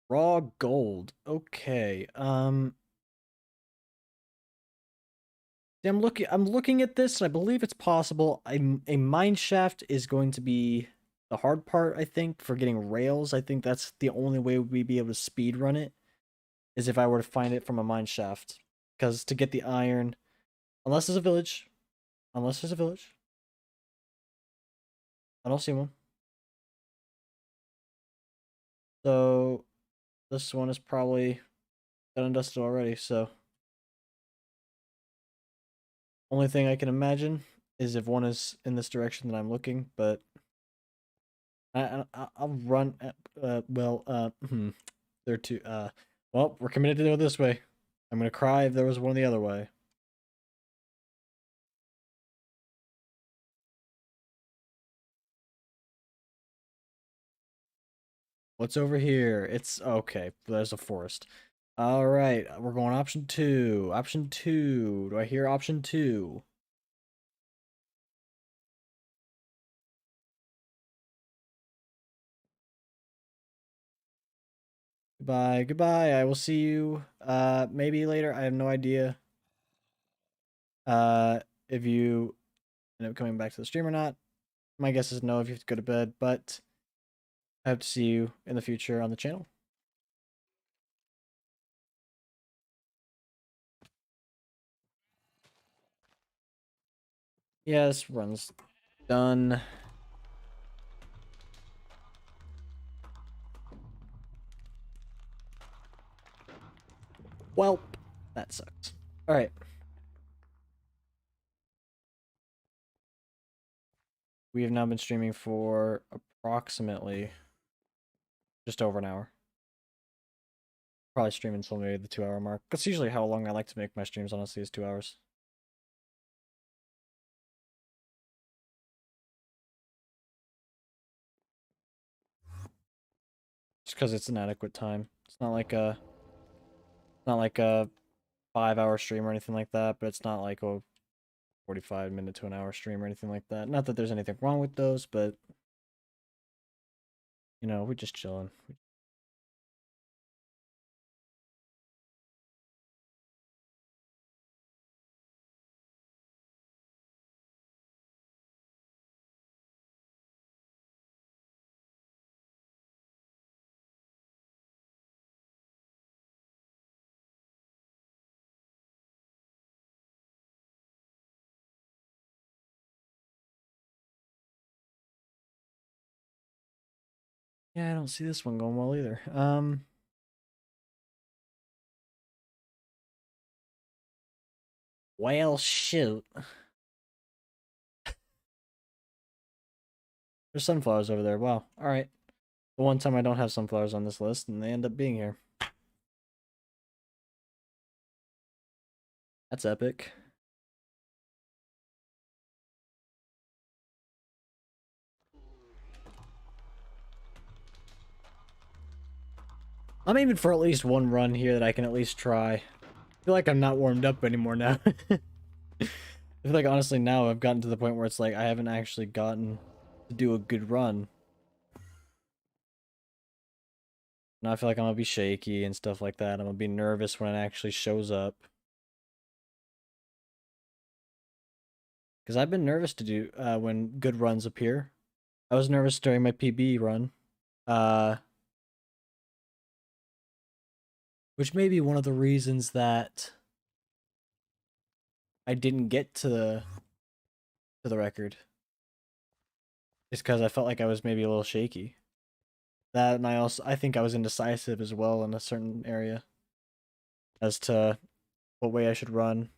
Raw gold. Okay. I'm looking at this and I believe it's possible. A mine shaft is going to be the hard part, I think, for getting rails. I think that's the only way we'd be able to speed run it is if I were to find it from a mine shaft. Because to get the iron, unless there's a village, unless there's a village, I don't see one. So this one is probably done and dusted already. So only thing I can imagine is if one is in this direction that I'm looking, but I'll run. They're two. Well, we're committed to go this way. I'm gonna cry if there was one the other way. What's over here? It's okay. There's a forest. All right, we're going option two. Option two. Do I hear option two? Goodbye. Goodbye. I will see you. Maybe later. I have no idea. If you end up coming back to the stream or not. My guess is no if you have to go to bed, but I hope to see you in the future on the channel. Yeah, this run's done. Well, that sucks. All right. We have now been streaming for approximately just over an hour. Probably streaming until maybe the 2 hour mark. That's usually how long I like to make my streams, honestly, is 2 hours. Just because it's an adequate time. It's not like a 5 hour stream or anything like that, but it's not like a 45 minute to an hour stream or anything like that. Not that there's anything wrong with those, but you know, we're just chilling. Yeah, I don't see this one going well either. Well, shoot. There's sunflowers over there. Wow. All right. The one time I don't have sunflowers on this list, and they end up being here. That's epic. I'm aiming for at least one run here that I can at least try. I feel like I'm not warmed up anymore now. I feel like honestly now I've gotten to the point where it's like I haven't actually gotten to do a good run. Now I feel like I'm gonna be shaky and stuff like that. I'm gonna be nervous when it actually shows up. Because I've been nervous to do when good runs appear. I was nervous during my PB run. Uh, which may be one of the reasons that I didn't get to the record. Is because I felt like I was maybe a little shaky. That and I think I was indecisive as well in a certain area as to what way I should run.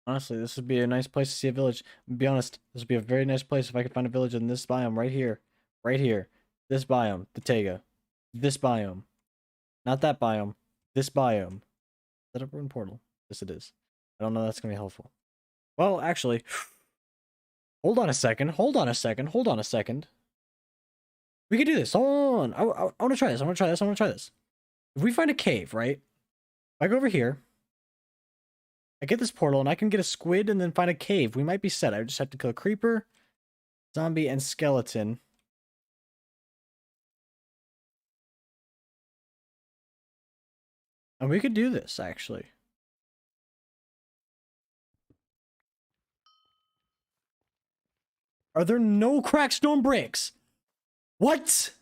Honestly, this would be a nice place to see a village. To be honest, this would be a very nice place if I could find a village in this biome right here. Right here. This biome, the Taiga. this biome. Not that biome. This biome. Is that a ruined portal? Yes, it is. I don't know that's gonna be helpful. Well, actually, hold on a second. Hold on a second. Hold on a second. We can do this. Hold on. I want to try this. I want to try this. I want to try this. If we find a cave, right? If I go over here, I get this portal, and I can get a squid and then find a cave. We might be set. I just have to kill a creeper, zombie, and skeleton. And we could do this, actually. Are there no cracked stone bricks? What?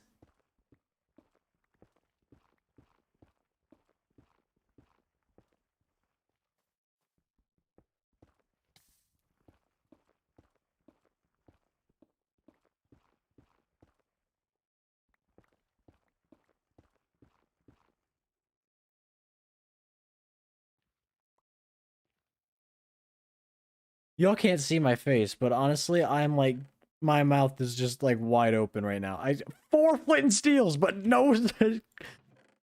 Y'all can't see my face, but honestly, I'm like, my mouth is just like wide open right now. 4 flint and steels, but no.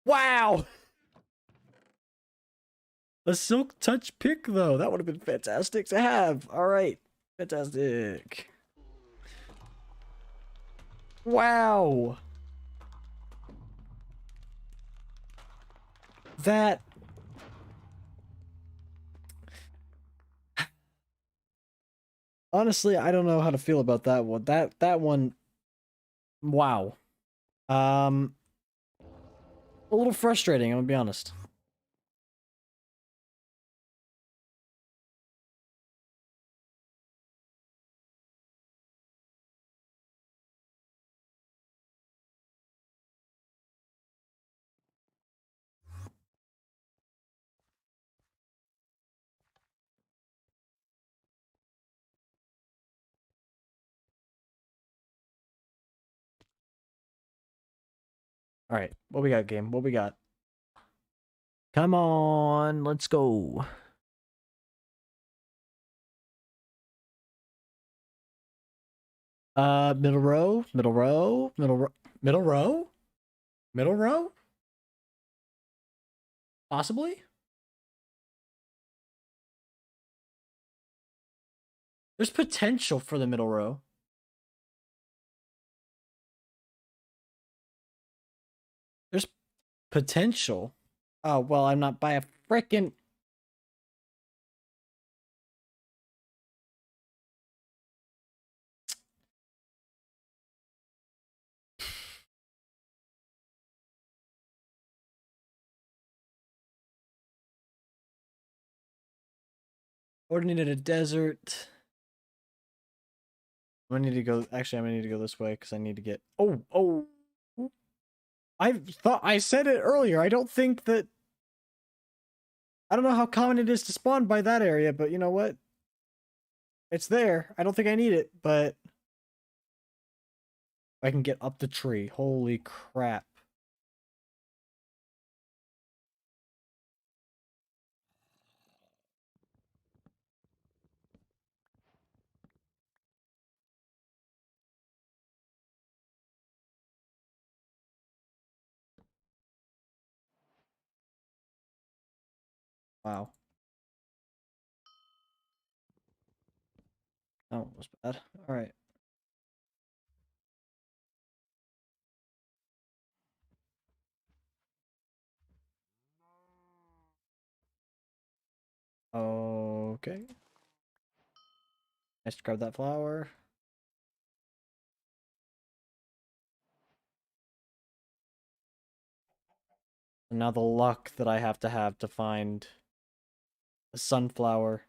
Wow. A silk touch pick, though. That would have been fantastic to have. All right. Fantastic. Wow. That. Honestly, I don't know how to feel about that one. That one. Wow. A little frustrating, I'm gonna be honest. All right, what we got, game? What we got? Come on, let's go. Middle row, middle row, middle row, middle row, middle row. Possibly. There's potential for the middle row. There's potential. Oh well, I'm not by a freaking. Or needed a desert. I need to go. Actually, I'm gonna need to go this way because I need to get. Oh. I thought I said it earlier. I don't think that. I don't know how common it is to spawn by that area, but you know what? It's there. I don't think I need it, but I can get up the tree. Holy crap. Wow. That one was bad. All right. Okay. Nice to grab that flower. And now the luck that I have to find a sunflower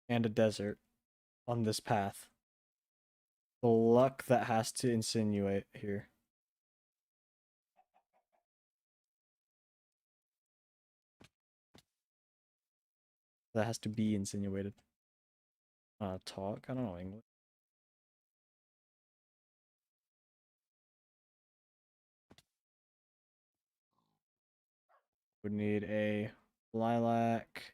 and a desert on this path. The luck that has to insinuate here. That has to be insinuated. Talk? I don't know English. Would need a lilac.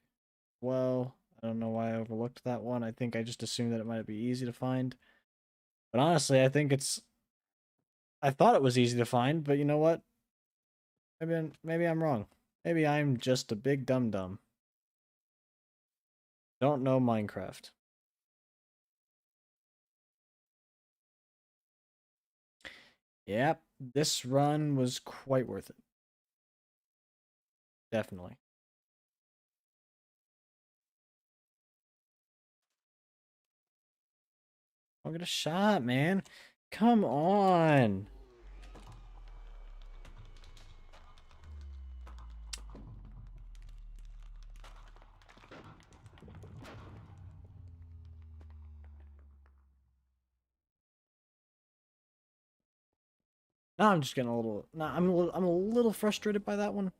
Well, I don't know why I overlooked that one. I think I just assumed that it might be easy to find. But honestly, I think it's I thought it was easy to find, but you know what? Maybe I'm wrong. Maybe I'm just a big dum dum. Don't know Minecraft. Yep, this run was quite worth it. Definitely. I'll get a shot, man. Come on. Now I'm just getting a little. Nah, I'm a little frustrated by that one.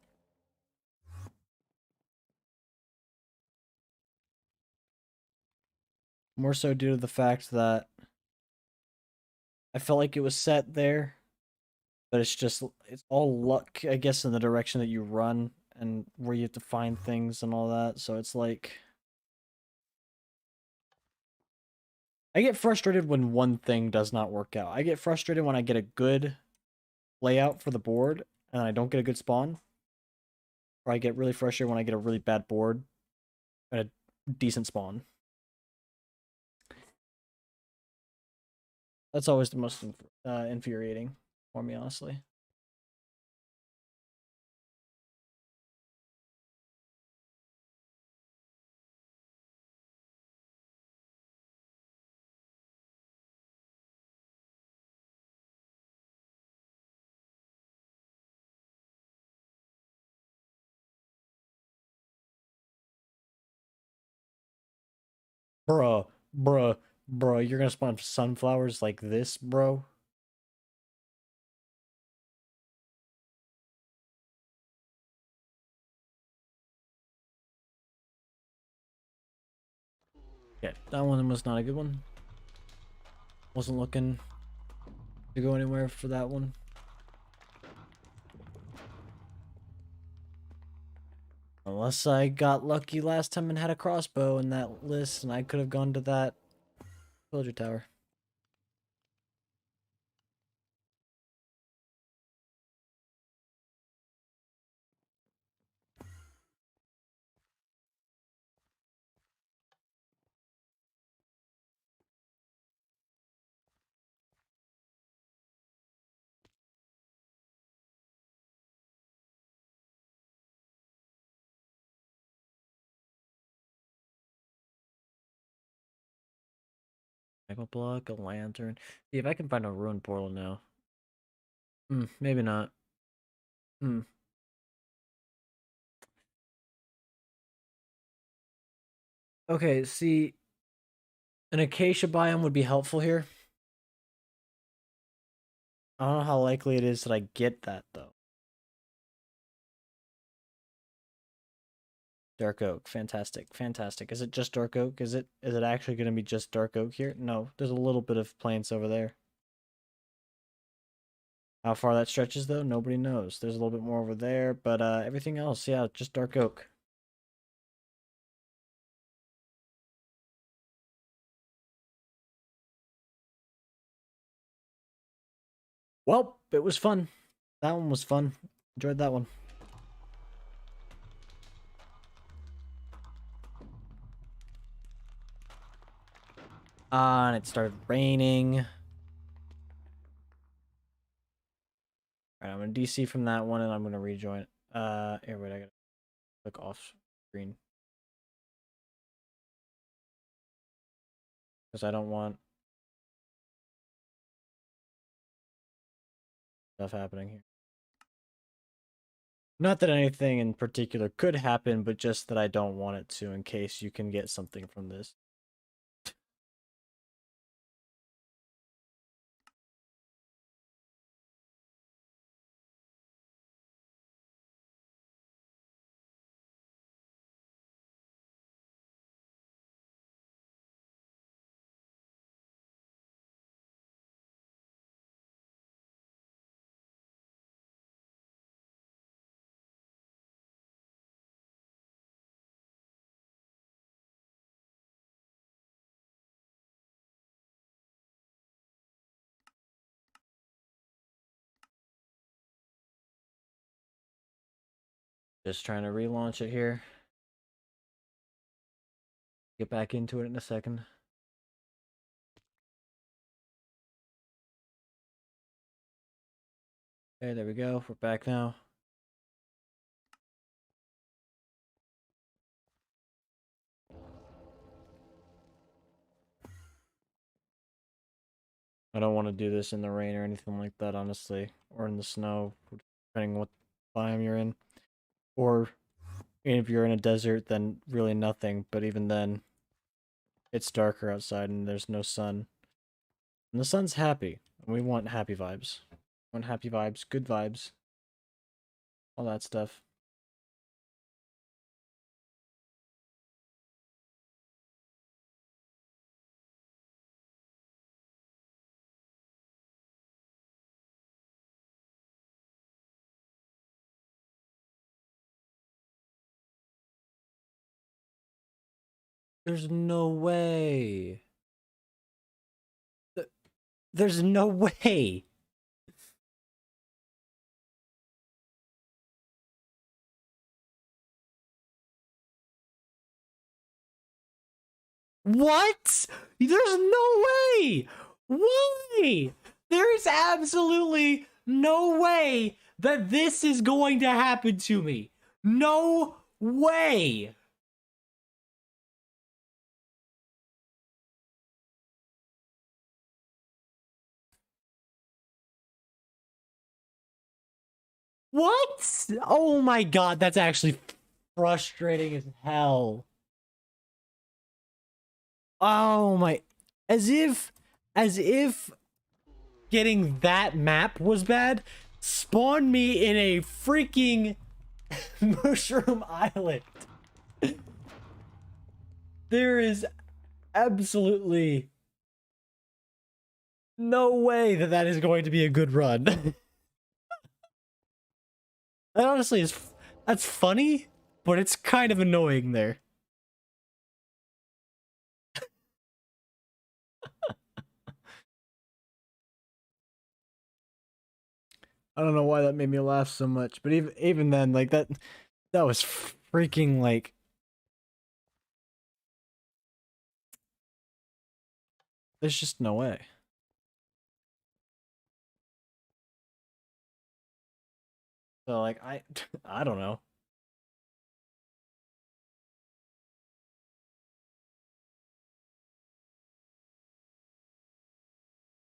More so due to the fact that I felt like it was set there, but it's all luck, I guess, in the direction that you run and where you have to find things and all that. So it's like I get frustrated when one thing does not work out. I get frustrated when I get a good layout for the board and I don't get a good spawn. Or I get really frustrated when I get a really bad board and a decent spawn. That's always the most infuriating for me, honestly. Bruh, bruh, bruh, you're gonna spawn sunflowers like this, bro? Yeah, that one was not a good one. Wasn't looking to go anywhere for that one. Unless I got lucky last time and had a crossbow in that list, and I could have gone to that villager tower. Magma block, a lantern. See if I can find a ruined portal now. Maybe not. Hmm. Okay, see, an acacia biome would be helpful here. I don't know how likely it is that I get that though. Dark oak, fantastic, fantastic. Is it just dark oak? Is it actually going to be just dark oak here? No, there's a little bit of plants over there. How far that stretches though, nobody knows. There's a little bit more over there, but everything else, yeah, just dark oak. Well, it was fun. That one was fun. Enjoyed that one. And it started raining. Alright, I'm gonna DC from that one and I'm gonna rejoin. Here, wait, I gotta click off screen. Because I don't want stuff happening here. Not that anything in particular could happen, but just that I don't want it to in case you can get something from this. Just trying to relaunch it here. Get back into it in a second. Okay, there we go. We're back now. I don't want to do this in the rain or anything like that, honestly. Or in the snow, depending on what biome you're in. Or if you're in a desert, then really nothing. But even then, it's darker outside and there's no sun. And the sun's happy. And we want happy vibes. We want happy vibes, good vibes. All that stuff. There's no way. There's no way. What? There's no way. Why? There is absolutely no way that this is going to happen to me. No way. What? Oh my god, that's actually frustrating as hell. Oh my, as if getting that map was bad. Spawn me in a freaking mushroom island. There is absolutely no way that that is going to be a good run. That honestly is, that's funny, but it's kind of annoying there. I don't know why that made me laugh so much, but even then, like that was freaking like. There's just no way. So like I don't know.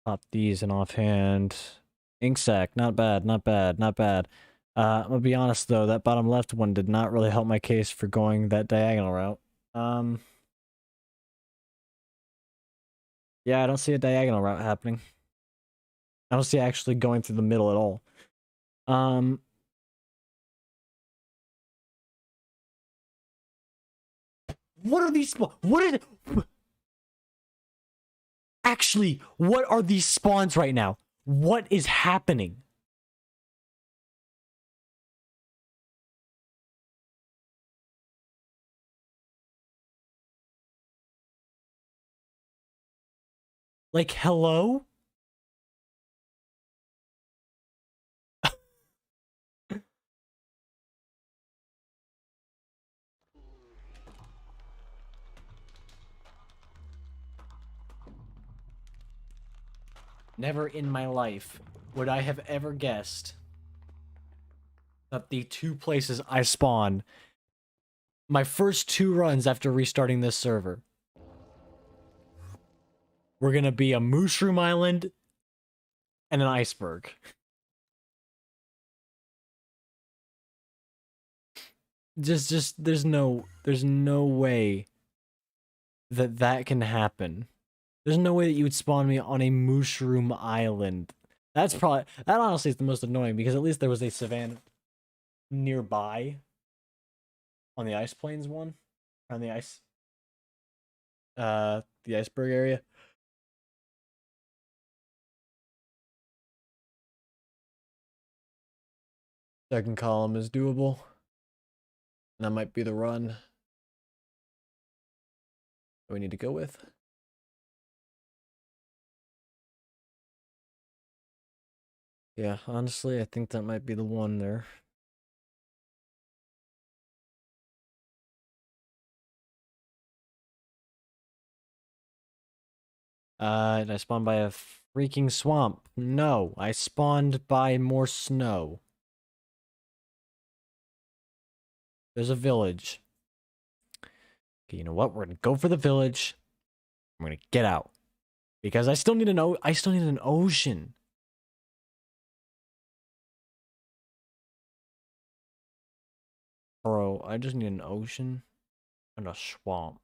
Pop these in offhand. Ink sac, not bad, not bad, not bad. I'm gonna be honest though, that bottom left one did not really help my case for going that diagonal route. Yeah, I don't see a diagonal route happening. I don't see actually going through the middle at all. What are these? What is? Actually, what are these spawns right now? What is happening? Like, hello? Never in my life would I have ever guessed that the two places I spawn, my first two runs after restarting this server, were gonna be a mushroom island and an iceberg. Just there's no way that that can happen. There's no way that you would spawn me on a mushroom island. That's probably, that honestly is the most annoying, because at least there was a savanna nearby on the ice plains one, on the iceberg area. Second column is doable. And that might be the run that we need to go with. Yeah, honestly, I think that might be the one there. Did I spawn by a freaking swamp? No, I spawned by more snow. There's a village. Okay, you know what? We're gonna go for the village. We're gonna get out. Because I still need I still need an ocean. Bro, I just need an ocean and a swamp.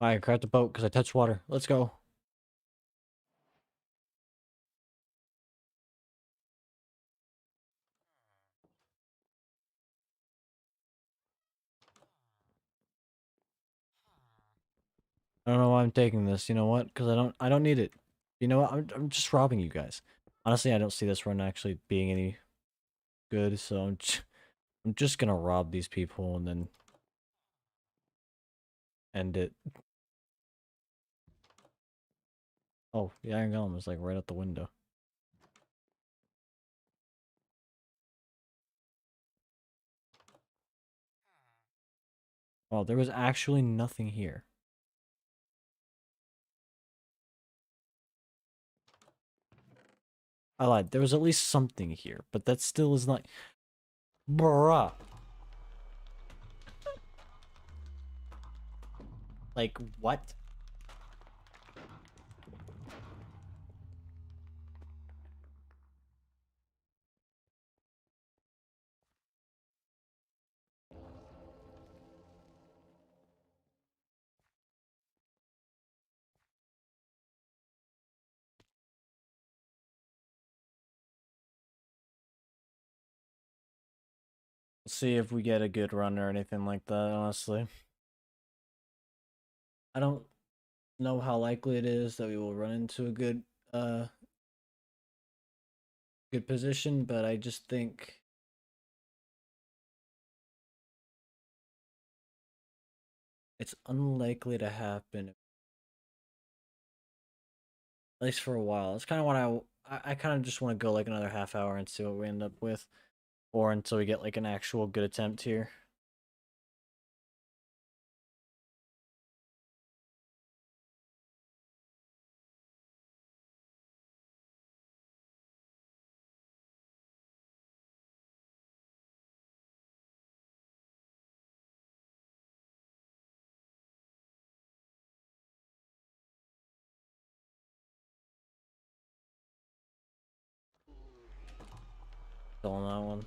Alright, craft the boat because I touched water. Let's go. I don't know why I'm taking this. You know what? Because I don't need it. You know what? I'm just robbing you guys. Honestly, I don't see this run actually being any good, so I'm just gonna rob these people and then end it. Oh, the Iron Golem is like right out the window. Oh, there was actually nothing here. I lied. There was at least something here, but that still is not. Bruh. Like, what? Let's see if we get a good run or anything like that, honestly. I don't know how likely it is that we will run into a good position, but I just think it's unlikely to happen, at least for a while. It's kind of what I kind of just want to go like another half hour and see what we end up with, or until we get like an actual good attempt here. Still on that one.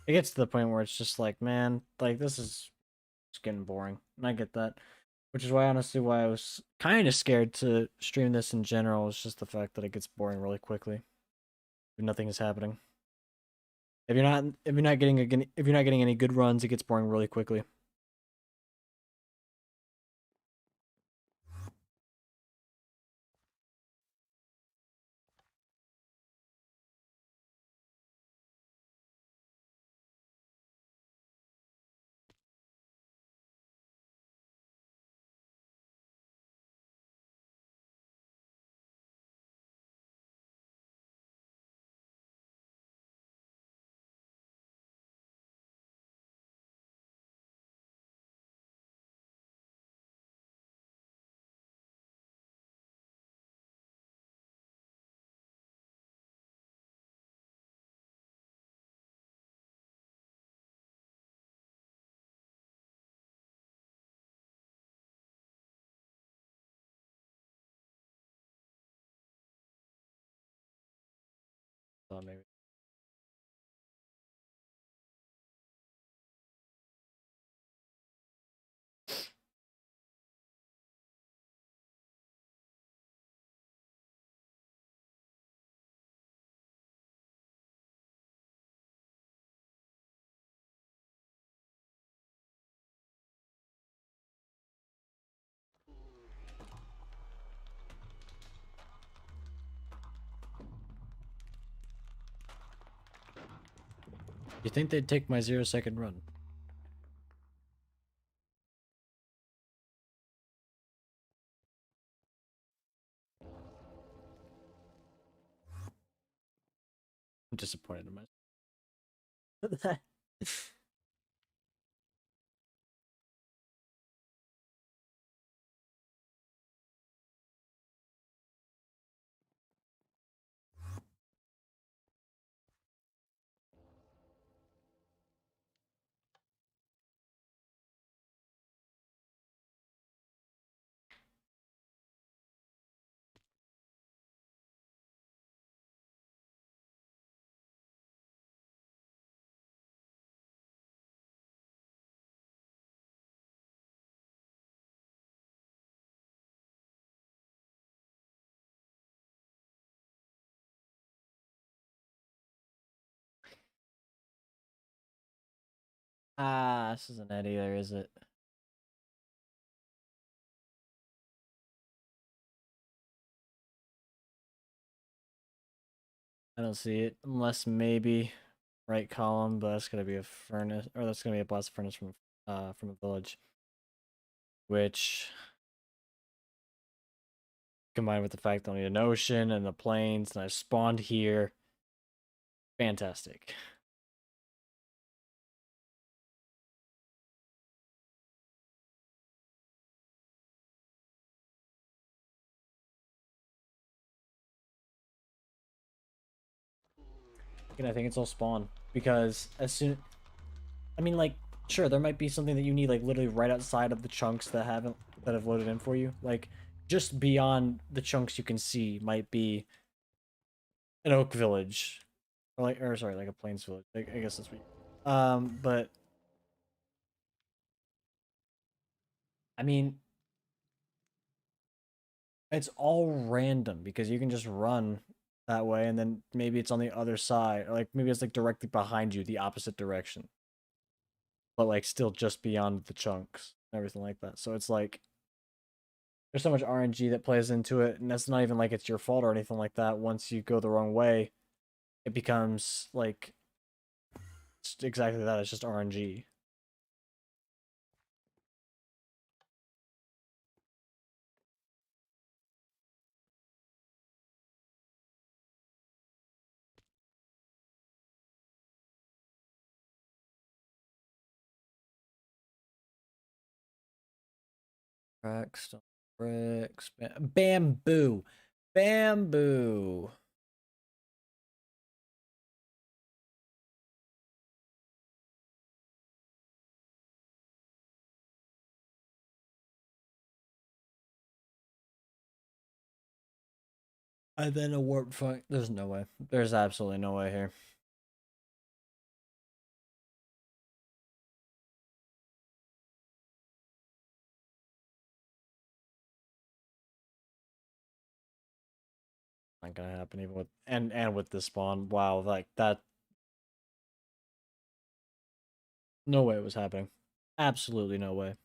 It gets to the point where it's just like, man, like this is just getting boring, and I get that. Which is why, honestly, why I was kind of scared to stream this in general. Is just the fact that it gets boring really quickly. If nothing is happening. If you're not getting if you're not getting any good runs, it gets boring really quickly. So maybe. You think they'd take my 0-second run? I'm disappointed in myself. This isn't it either, is it? I don't see it, unless maybe right column, but that's gonna be a furnace, or that's gonna be a blast furnace from a village, which combined with the fact that I need an ocean and the plains, and I spawned here, fantastic. And I think it's all spawn because as soon, I mean, like, sure, there might be something that you need, like, literally right outside of the chunks that have loaded in for you. Like, just beyond the chunks you can see might be an oak village, or like, or sorry, like a plains village. I guess that's what. But I mean, it's all random because you can just run that way, and then maybe it's on the other side, or like maybe it's like directly behind you, the opposite direction, but like still just beyond the chunks and everything like that. So it's like there's so much RNG that plays into it, and that's not even like it's your fault or anything like that. Once you go the wrong way, it becomes like exactly that. It's just RNG. Bricks, bricks, bamboo, bamboo. And then a warp fight. There's no way. There's absolutely no way here. Not gonna happen even with and with this spawn. Wow, like that. No way it was happening. Absolutely no way.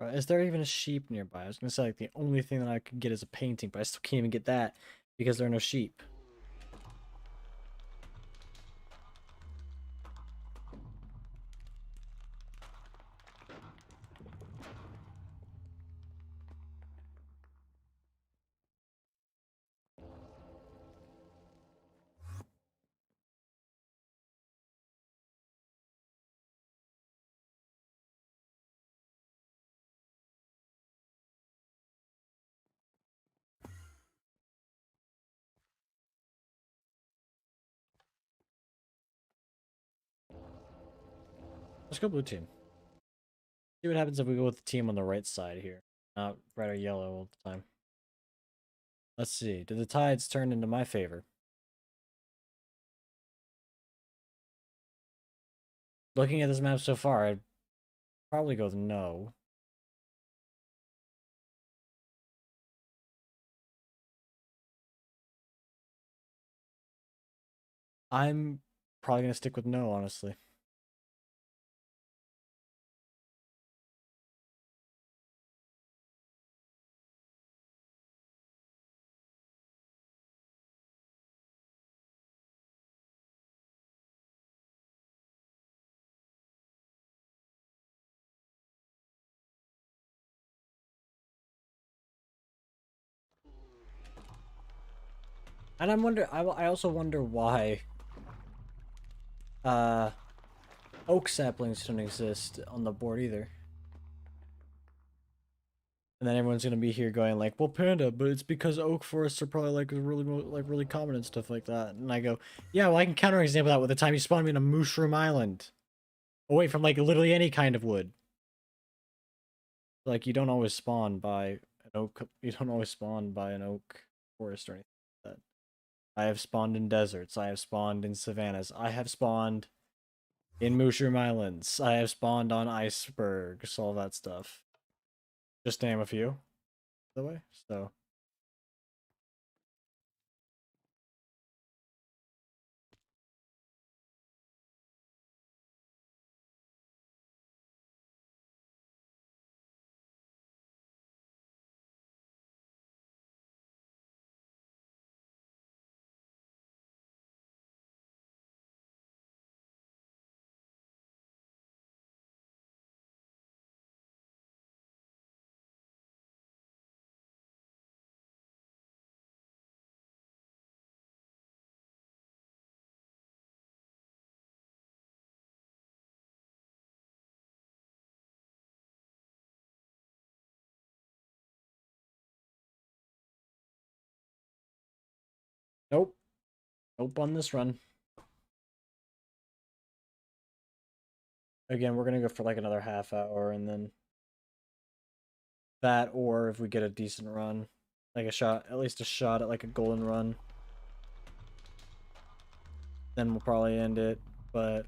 Is there even a sheep nearby? I was gonna say like the only thing that I could get is a painting, but I still can't even get that because there are no sheep. Let's go blue team. See what happens if we go with the team on the right side here, not red or yellow all the time. Let's see. Did the tides turn into my favor? Looking at this map so far, I'd probably go with no. I'm probably gonna stick with no, honestly. And I also wonder why uh oak saplings don't exist on the board either. And then everyone's gonna be here going like, "Well, panda, but it's because oak forests are probably like really common and stuff like that." And I go, "Yeah, well, I can counterexample that with the time you spawned me in a mushroom island, away from like literally any kind of wood. Like you don't always spawn by an oak. You don't always spawn by an oak forest or anything like that. I have spawned in deserts. I have spawned in savannas. I have spawned in mushroom islands. I have spawned on icebergs. All that stuff. Just to name a few, by the way. So nope, nope on this run. Again, we're gonna go for like another half hour, and then that, or if we get a decent run, like a shot, at least a shot at like a golden run, then we'll probably end it. But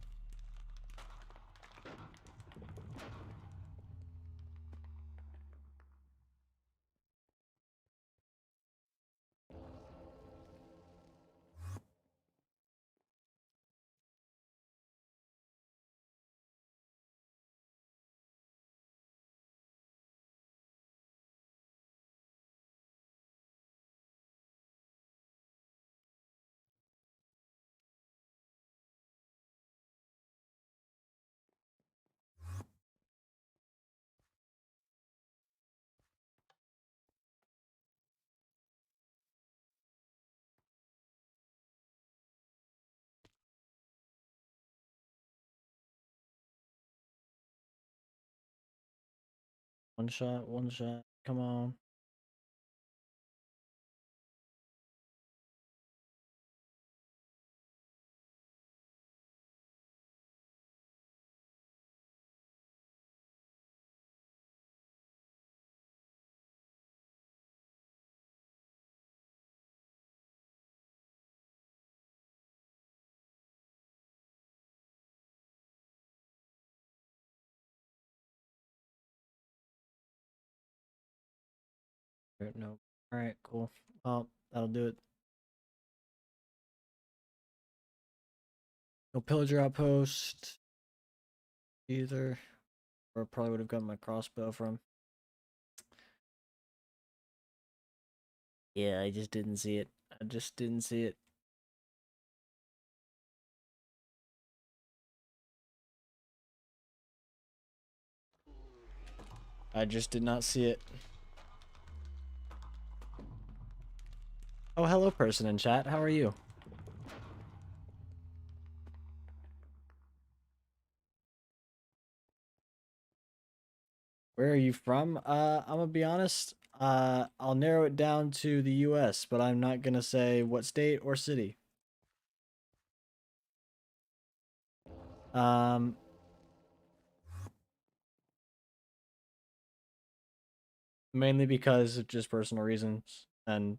one shot, come on. No. All right, cool. Well, that'll do it. No pillager outpost either. Or I probably would have gotten my crossbow from. Yeah, I just didn't see it. I just didn't see it. I just did not see it. Oh, hello, person in chat. How are you? Where are you from? I'm gonna be honest. I'll narrow it down to the U.S., but I'm not gonna say what state or city. Um, Mainly because of just personal reasons and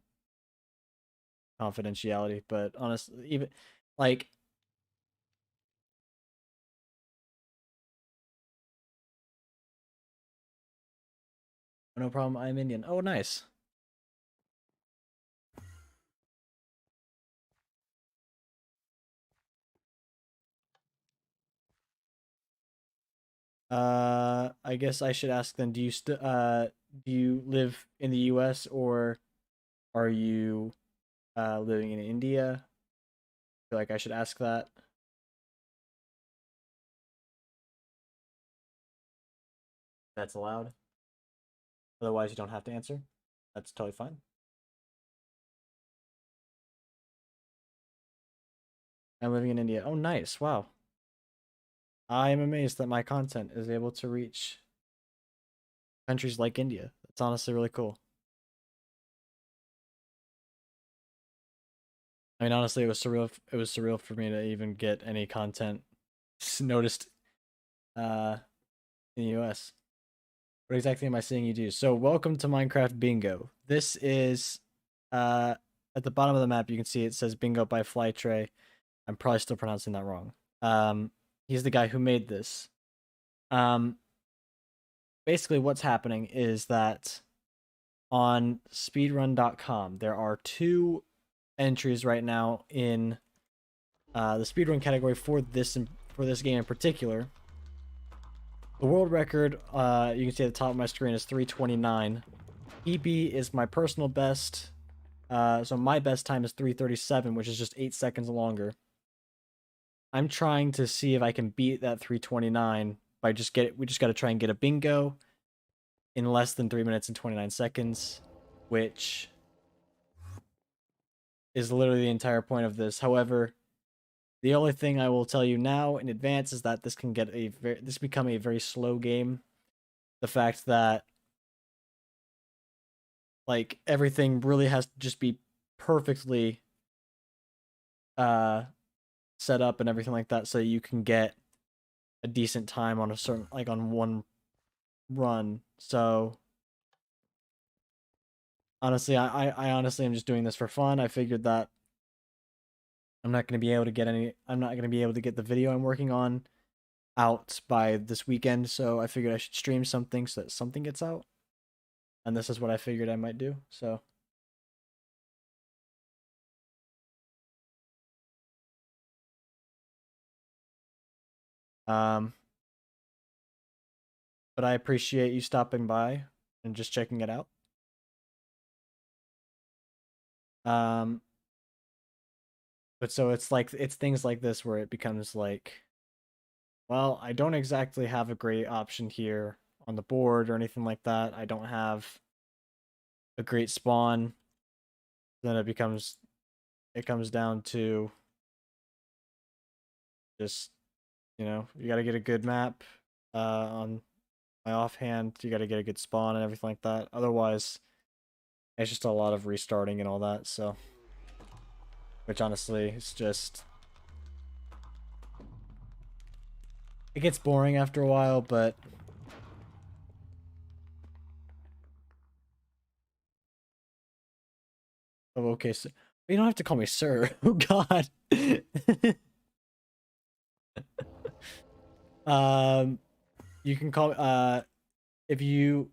confidentiality. But honestly, even like no problem. I'm Indian. Oh, nice. I guess I should ask then. Do you live in the U.S. or are you living in India? I feel like I should ask that. That's allowed. Otherwise, you don't have to answer. That's totally fine. I'm living in India. Oh, nice. Wow. I am amazed that my content is able to reach countries like India. That's honestly really cool. I mean, honestly, it was surreal. It was surreal for me to even get any content noticed uh, in the U.S. What exactly am I seeing you do? So, welcome to Minecraft Bingo. This is uh, at the bottom of the map. You can see it says Bingo by Flytray. I'm probably still pronouncing that wrong. He's the guy who made this. Um, Basically, what's happening is that on speedrun.com, there are two entries right now in the speedrun category for this game in particular. The world record, you can see at the top of my screen, is 3:29. PB is my personal best. So my best time is 3:37, which is just 8 seconds longer. I'm trying to see if I can beat that 3:29 by we just got to try and get a bingo in less than 3 minutes and 29 seconds, which is literally the entire point of this. However, the only thing I will tell you now in advance is that this become a very slow game. The fact that like everything really has to just be perfectly uh set up and everything like that so you can get a decent time on a certain like on one run. So honestly, I honestly am just doing this for fun. I figured that I'm not gonna be able to get the video I'm working on out by this weekend, so I figured I should stream something so that something gets out. And this is what I figured I might do. So um but I appreciate you stopping by and just checking it out. Um but so it's things like this where it becomes like, well, I don't exactly have a great option here on the board or anything like that. I don't have a great spawn. Then it comes down to just, you got to get a good map on my offhand. You got to get a good spawn and everything like that. Otherwise, it's just a lot of restarting and all that. So, which honestly is just, it gets boring after a while, but oh, okay, so you don't have to call me sir. Oh God. um, you can call if you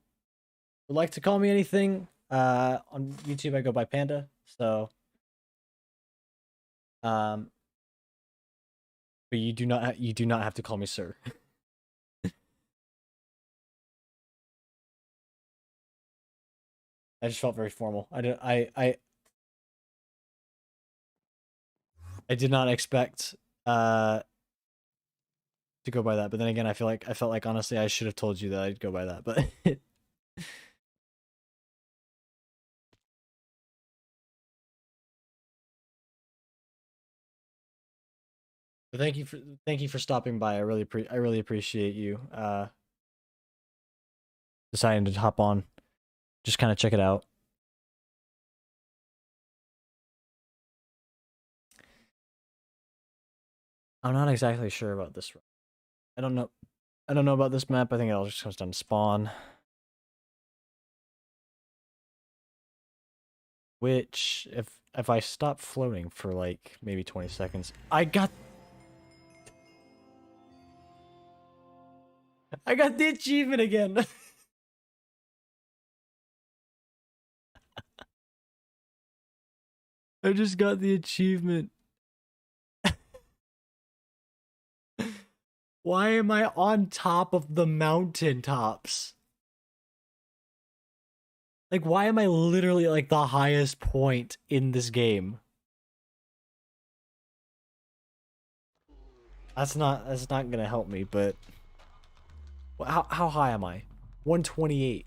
would like to call me anything. On YouTube I go by Panda. So um, but you do not have to call me sir. I just felt very formal. I did not expect to go by that, but then again, I felt like honestly I should have told you that I'd go by that, but but thank you for stopping by. I really appreciate you deciding to hop on, just kind of check it out. I'm not exactly sure about this. I don't know. I don't know about this map. I think it all just comes down to spawn. Which, if I stop floating for like maybe 20 seconds, I got the achievement again. I just got the achievement. Why am I on top of the mountaintops? Like, why am I literally like the highest point in this game? That's not gonna help me, but how high am I? 128.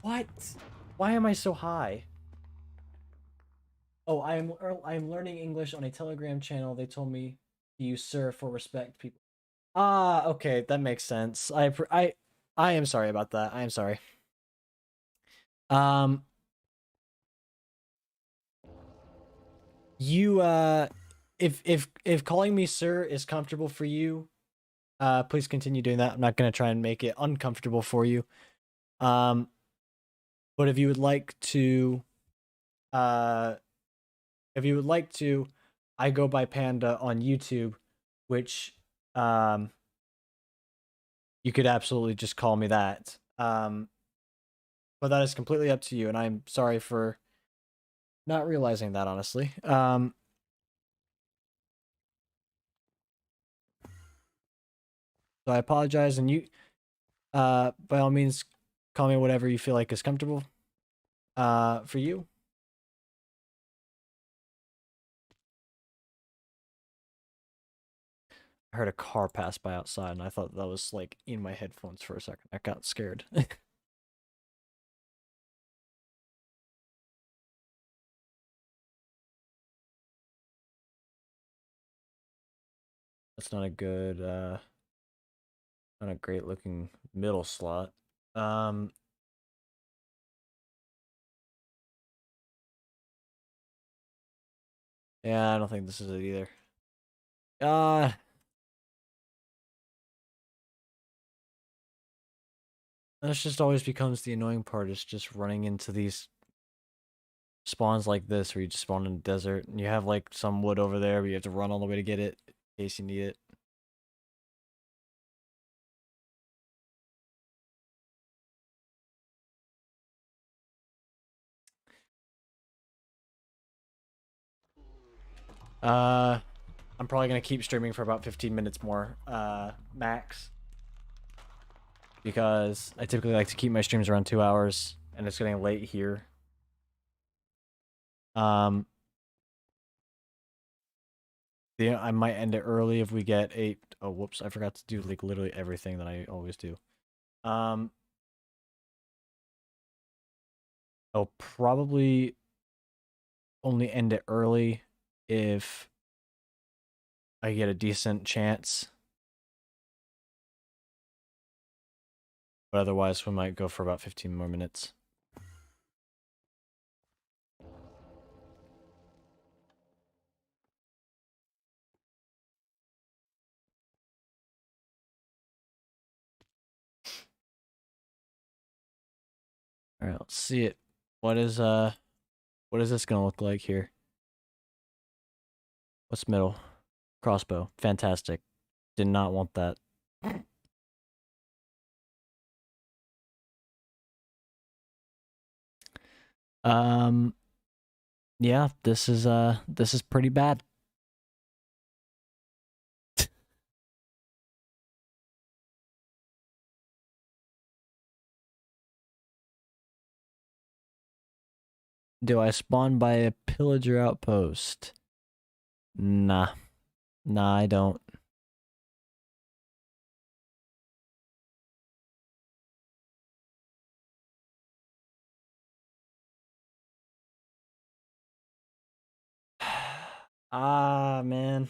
What? Why am I so high? Oh, I'm learning English on a Telegram channel. They told me to use sir for respect people. Ah, okay, that makes sense. I am sorry about that. I am sorry. Um, you if calling me sir is comfortable for you, please continue doing that. I'm not gonna try and make it uncomfortable for you. Um, but uh, if you would like to, I go by Panda on YouTube, which you could absolutely just call me that. But that is completely up to you, and I'm sorry for not realizing that, honestly. So I apologize, and you, by all means, call me whatever you feel like is comfortable, for you. I heard a car pass by outside, and I thought that was like in my headphones for a second. I got scared. That's not a good, not a great looking middle slot. Um, yeah, I don't think this is it either. Uh, this just always becomes the annoying part, is just running into these spawns like this where you just spawn in the desert and you have like some wood over there, but you have to run all the way to get it in case you need it. Uh, I'm probably gonna keep streaming for about 15 minutes more, max, because I typically like to keep my streams around 2 hours, and it's getting late here. Um, I might end it early if we get eight. Oh, whoops! I forgot to do like literally everything that I always do. Um, I'll probably only end it early if I get a decent chance. But otherwise, we might go for about 15 more minutes. All right, let's see it. What is what is this gonna look like here? What's middle? Crossbow. Fantastic. Did not want that. Um, yeah, this is pretty bad. Do I spawn by a pillager outpost? Nah. Nah, I don't. Ah, man.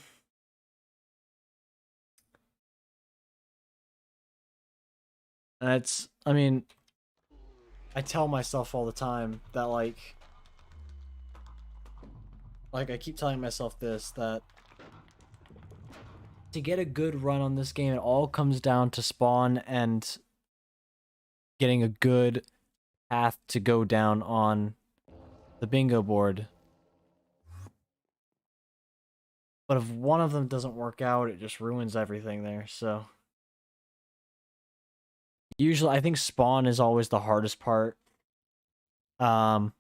That's, I mean, I tell myself all the time that like I keep telling myself this, that to get a good run on this game, it all comes down to spawn and getting a good path to go down on the bingo board. But if one of them doesn't work out, it just ruins everything there. So usually I think spawn is always the hardest part. Um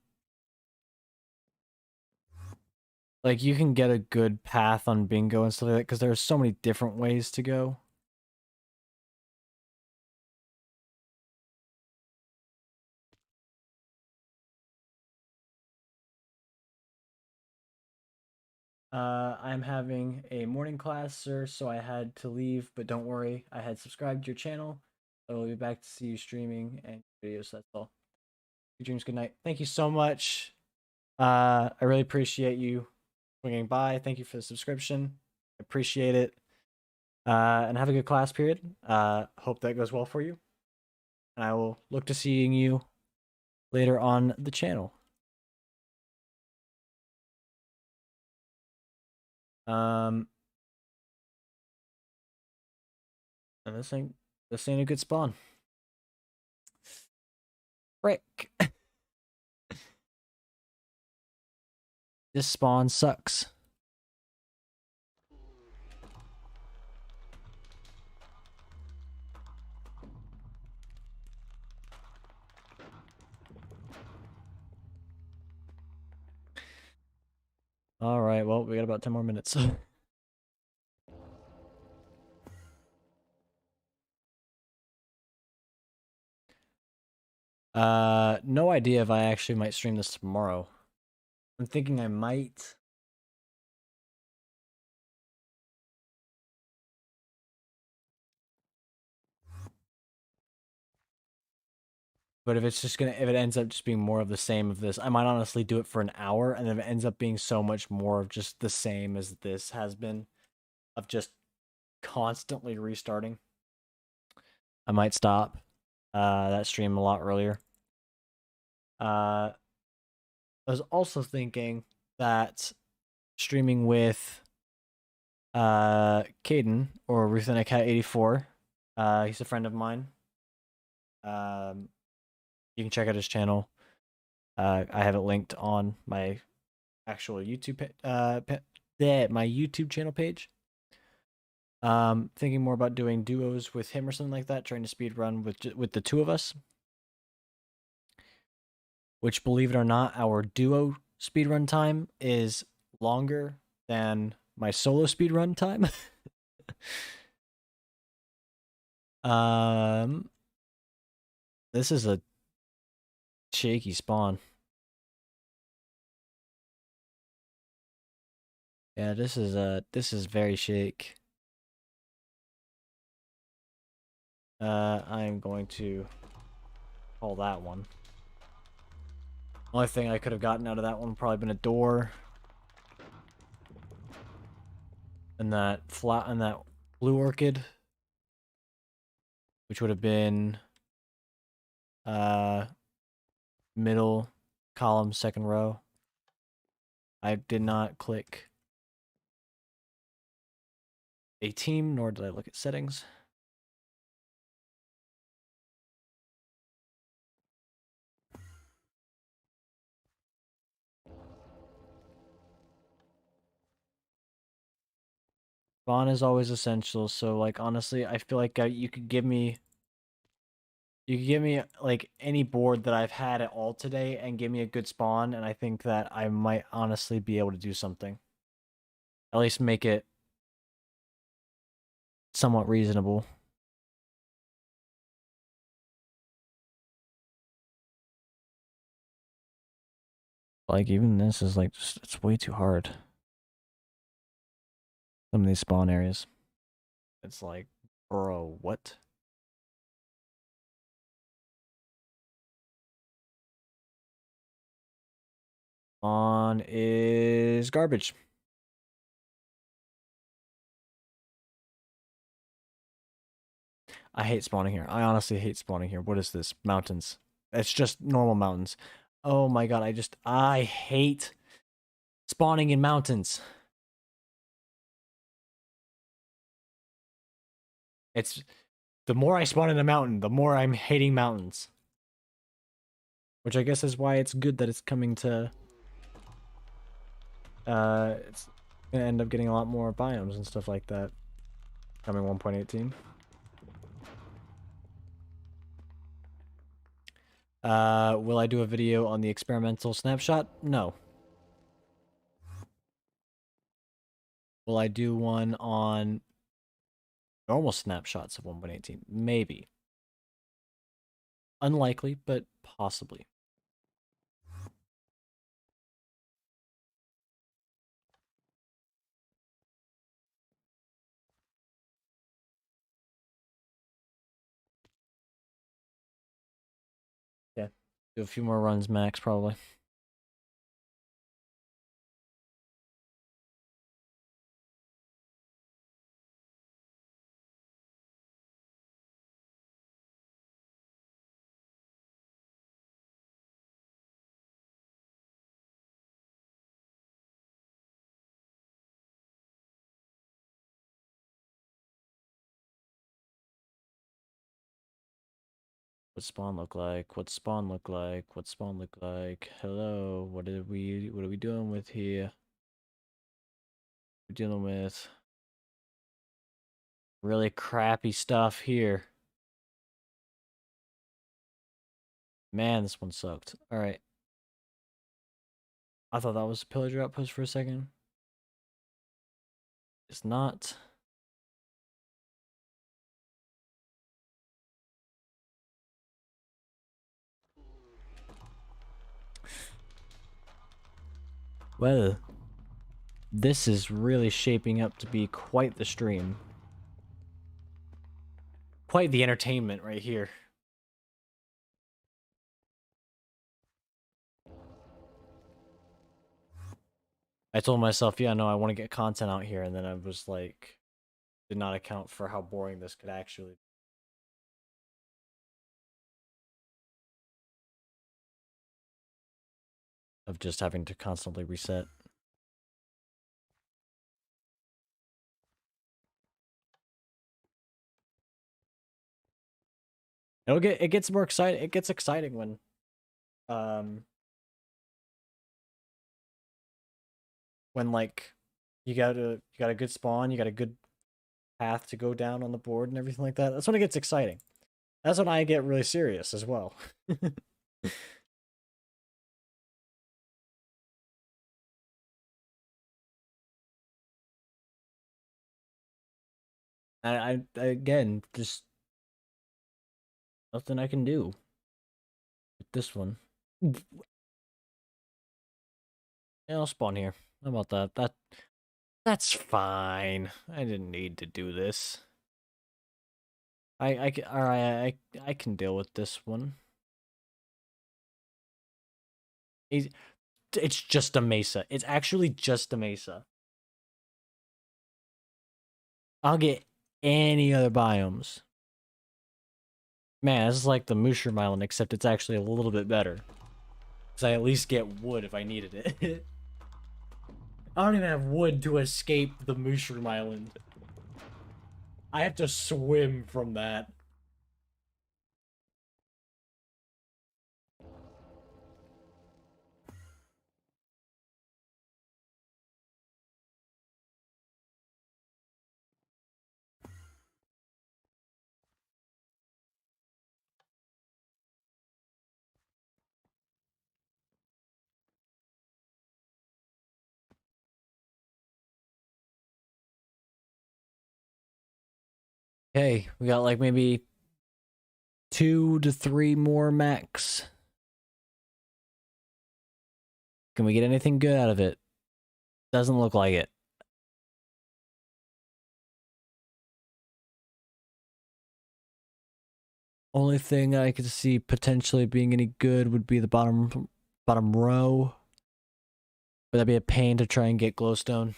like you can get a good path on bingo and stuff like that because there's so many different ways to go. I'm having a morning class, sir, so I had to leave, but don't worry, I had subscribed to your channel. I will be back to see you streaming and videos. That's all. Good dreams, good night. Thank you so much. I really appreciate you swinging by. Thank you for the subscription. I appreciate it. And have a good class period. Hope that goes well for you. And I will look to seeing you later on the channel. And this ain't a good spawn. Frick. This spawn sucks. All right, well, we got about 10 more minutes. No idea if I actually might stream this tomorrow. I'm thinking I might. But if it ends up just being more of the same of this, I might honestly do it for an hour, and if it ends up being so much more of just the same as this has been, of just constantly restarting, I might stop that stream a lot earlier. I was also thinking that streaming with Caden or RuthanaCat84, he's a friend of mine. You can check out his channel. I have it linked on my actual YouTube my YouTube channel page. Thinking more about doing duos with him or something like that, trying to speed run with the two of us. Which, believe it or not, our duo speedrun time is longer than my solo speedrun time. This is a shaky spawn. Yeah, this is very shake. I'm going to call that one. Only thing I could have gotten out of that one would probably been a door. And that blue orchid. Which would have been middle column, second row. I did not click a team, nor did I look at settings. Spawn is always essential, so like honestly, I feel like you could give me like any board that I've had at all today and give me a good spawn, and I think that I might honestly be able to do something. At least make it somewhat reasonable. Like even this is like just it's way too hard. Some of these spawn areas. It's like, bro, what? Spawn is garbage. I hate spawning here. I honestly hate spawning here. What is this? Mountains. It's just normal mountains. Oh my god, I hate spawning in mountains. It's the more I spawn in a mountain, the more I'm hating mountains. Which I guess is why it's good that it's coming to it's gonna end up getting a lot more biomes and stuff like that. Coming 1.18. Will I do a video on the experimental snapshot? No. Will I do one on normal snapshots of 1.18? Maybe. Unlikely, but possibly. Yeah. Do a few more runs max, probably. What spawn look like? What spawn look like? What spawn look like? Hello, what are we doing with here? We're dealing with really crappy stuff here. Man, this one sucked. Alright. I thought that was a pillager outpost for a second. It's not. Well, this is really shaping up to be quite the stream. Quite the entertainment right here. I told myself, yeah, no, I want to get content out here, and then I was like, did not account for how boring this could actually be. Of just having to constantly reset. It gets more exciting. It gets exciting um when like you got a good spawn, you got a good path to go down on the board and everything like that. That's when it gets exciting. That's when I get really serious as well. I again just nothing I can do with this one. Yeah, I'll spawn here. How about that? That's fine. I didn't need to do this. Alright, I can deal with this one. It's just a mesa. It's actually just a mesa. I'll get any other biomes. Man, this is like the Mushroom Island, except it's actually a little bit better. Because I at least get wood if I needed it. I don't even have wood to escape the Mushroom Island. I have to swim from that. Okay, we got like maybe 2 to 3 more max. Can we get anything good out of it? Doesn't look like it. Only thing I could see potentially being any good would be the bottom row. But that'd be a pain to try and get glowstone.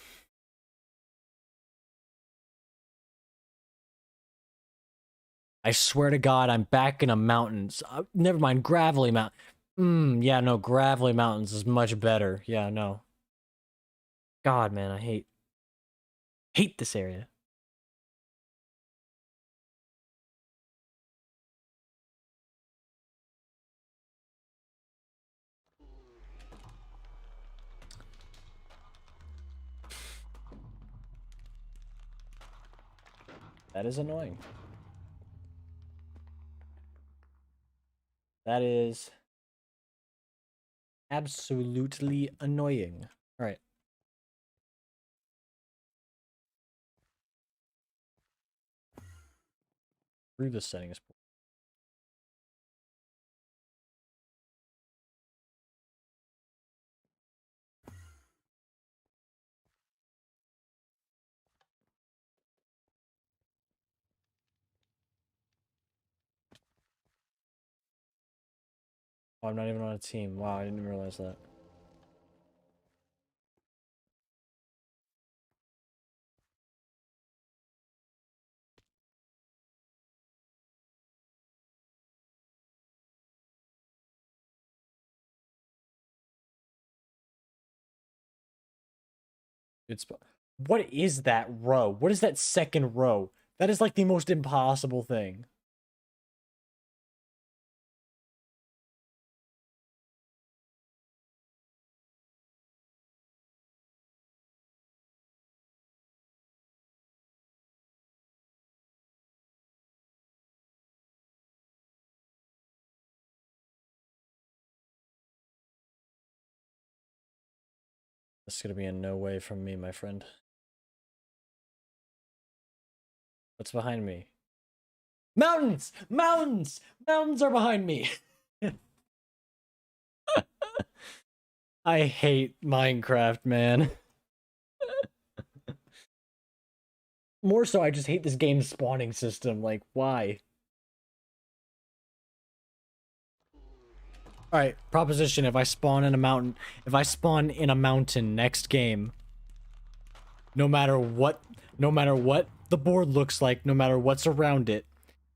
I swear to God, I'm back in a mountains. Never mind, gravelly mountain. Yeah, no, gravelly mountains is much better. Yeah, no. God, man, I hate this area. That is annoying. That is absolutely annoying. All right. Through the settings. Oh, I'm not even on a team. Wow, I didn't even realize that. Good spot. What is that row? What is that second row? That is like the most impossible thing. This is gonna be in no way from me, my friend. What's behind me? Mountains! Mountains! Mountains are behind me! I hate Minecraft, man. More so, I just hate this game's spawning system. Like, why? Alright, proposition, if I spawn in a mountain next game, no matter what the board looks like, no matter what's around it,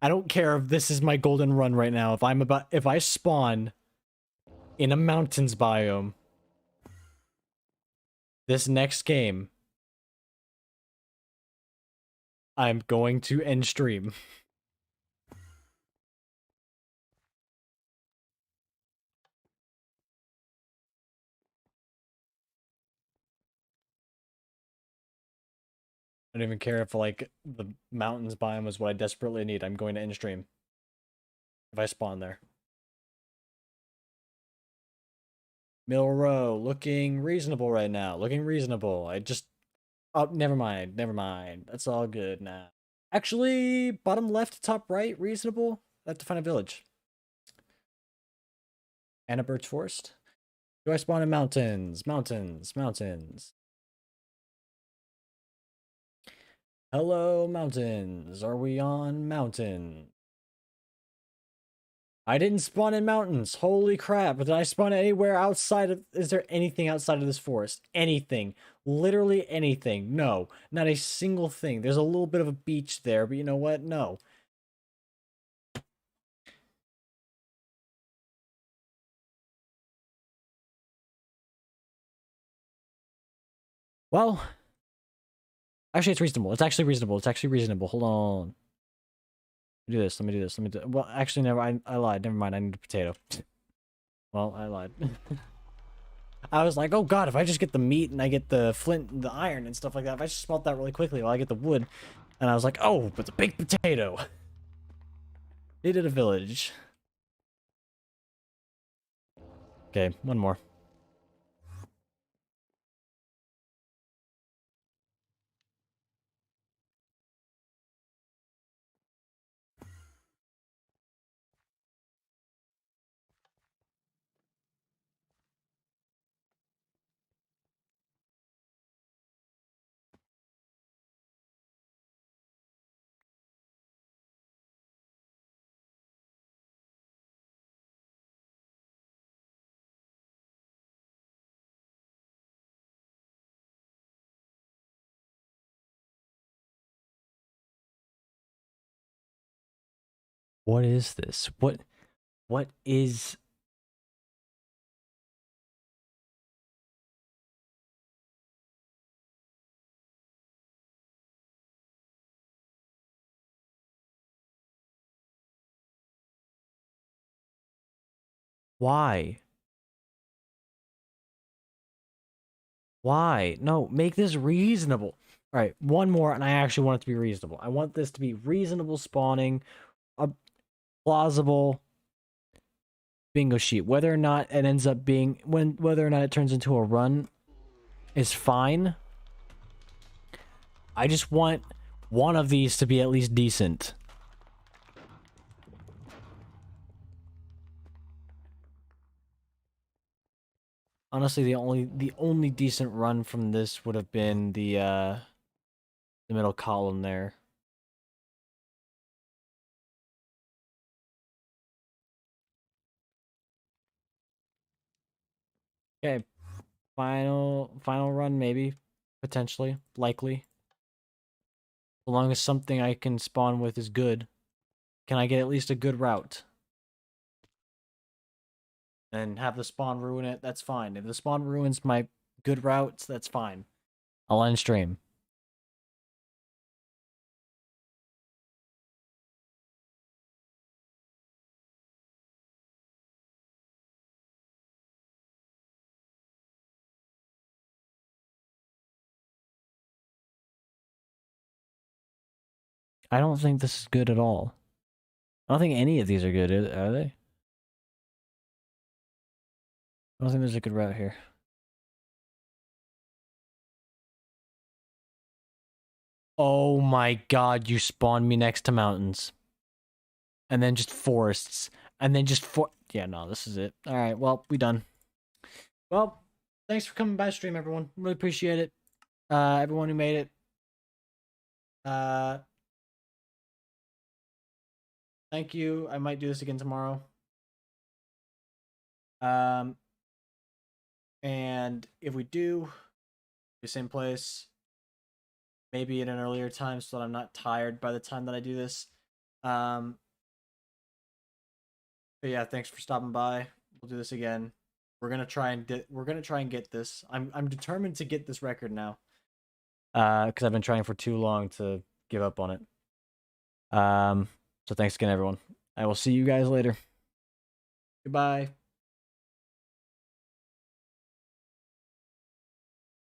I don't care if this is my golden run right now. If I spawn in a mountains biome this next game, I'm going to end stream. I don't even care if like the mountains biome is what I desperately need. I'm going to end stream if I spawn there. Mill row looking reasonable right now. Looking reasonable. I just oh, never mind. Never mind. That's all good now. Actually, bottom left, top right, reasonable. I have to find a village. Anna Birch Forest. Do I spawn in mountains? Mountains. Mountains. Hello, mountains. Are we on mountain? I didn't spawn in mountains. Holy crap. Did I spawn anywhere outside of... Is there anything outside of this forest? Anything. Literally anything. No. Not a single thing. There's a little bit of a beach there, but you know what? No. Well... Actually, it's reasonable. It's actually reasonable. It's actually reasonable. Hold on. Let me do this. Let me do this. Let me do... Well, actually, never. I lied. Never mind. I need a potato. Well, I lied. I was like, oh god, if I just get the meat and I get the flint and the iron and stuff like that, if I just smelt that really quickly while I get the wood. And I was like, oh, but the baked potato. Needed a village. Okay, one more. What is this? What is... Why? Why? No, make this reasonable. All right, one more, and I actually want it to be reasonable. I want this to be reasonable spawning, a plausible bingo sheet. Whether or not it ends up being whether or not it turns into a run is fine. I just want one of these to be at least decent. Honestly, the only decent run from this would have been the middle column there. Okay, final run maybe, potentially, likely. As long as something I can spawn with is good. Can I get at least a good route? And have the spawn ruin it, that's fine. If the spawn ruins my good routes, that's fine. I'll end stream. I don't think this is good at all. I don't think any of these are good, are they? I don't think there's a good route here. Oh my god, you spawned me next to mountains. And then just forests. And then just yeah, no, this is it. Alright, well, we done. Well, thanks for coming by stream, everyone. Really appreciate it. Everyone who made it. Thank you. I might do this again tomorrow. And if we do, the same place, maybe at an earlier time so that I'm not tired by the time that I do this. But yeah, thanks for stopping by. We'll do this again. We're gonna try and get this. I'm determined to get this record now. Because I've been trying for too long to give up on it. So thanks again, everyone. I will see you guys later. Goodbye.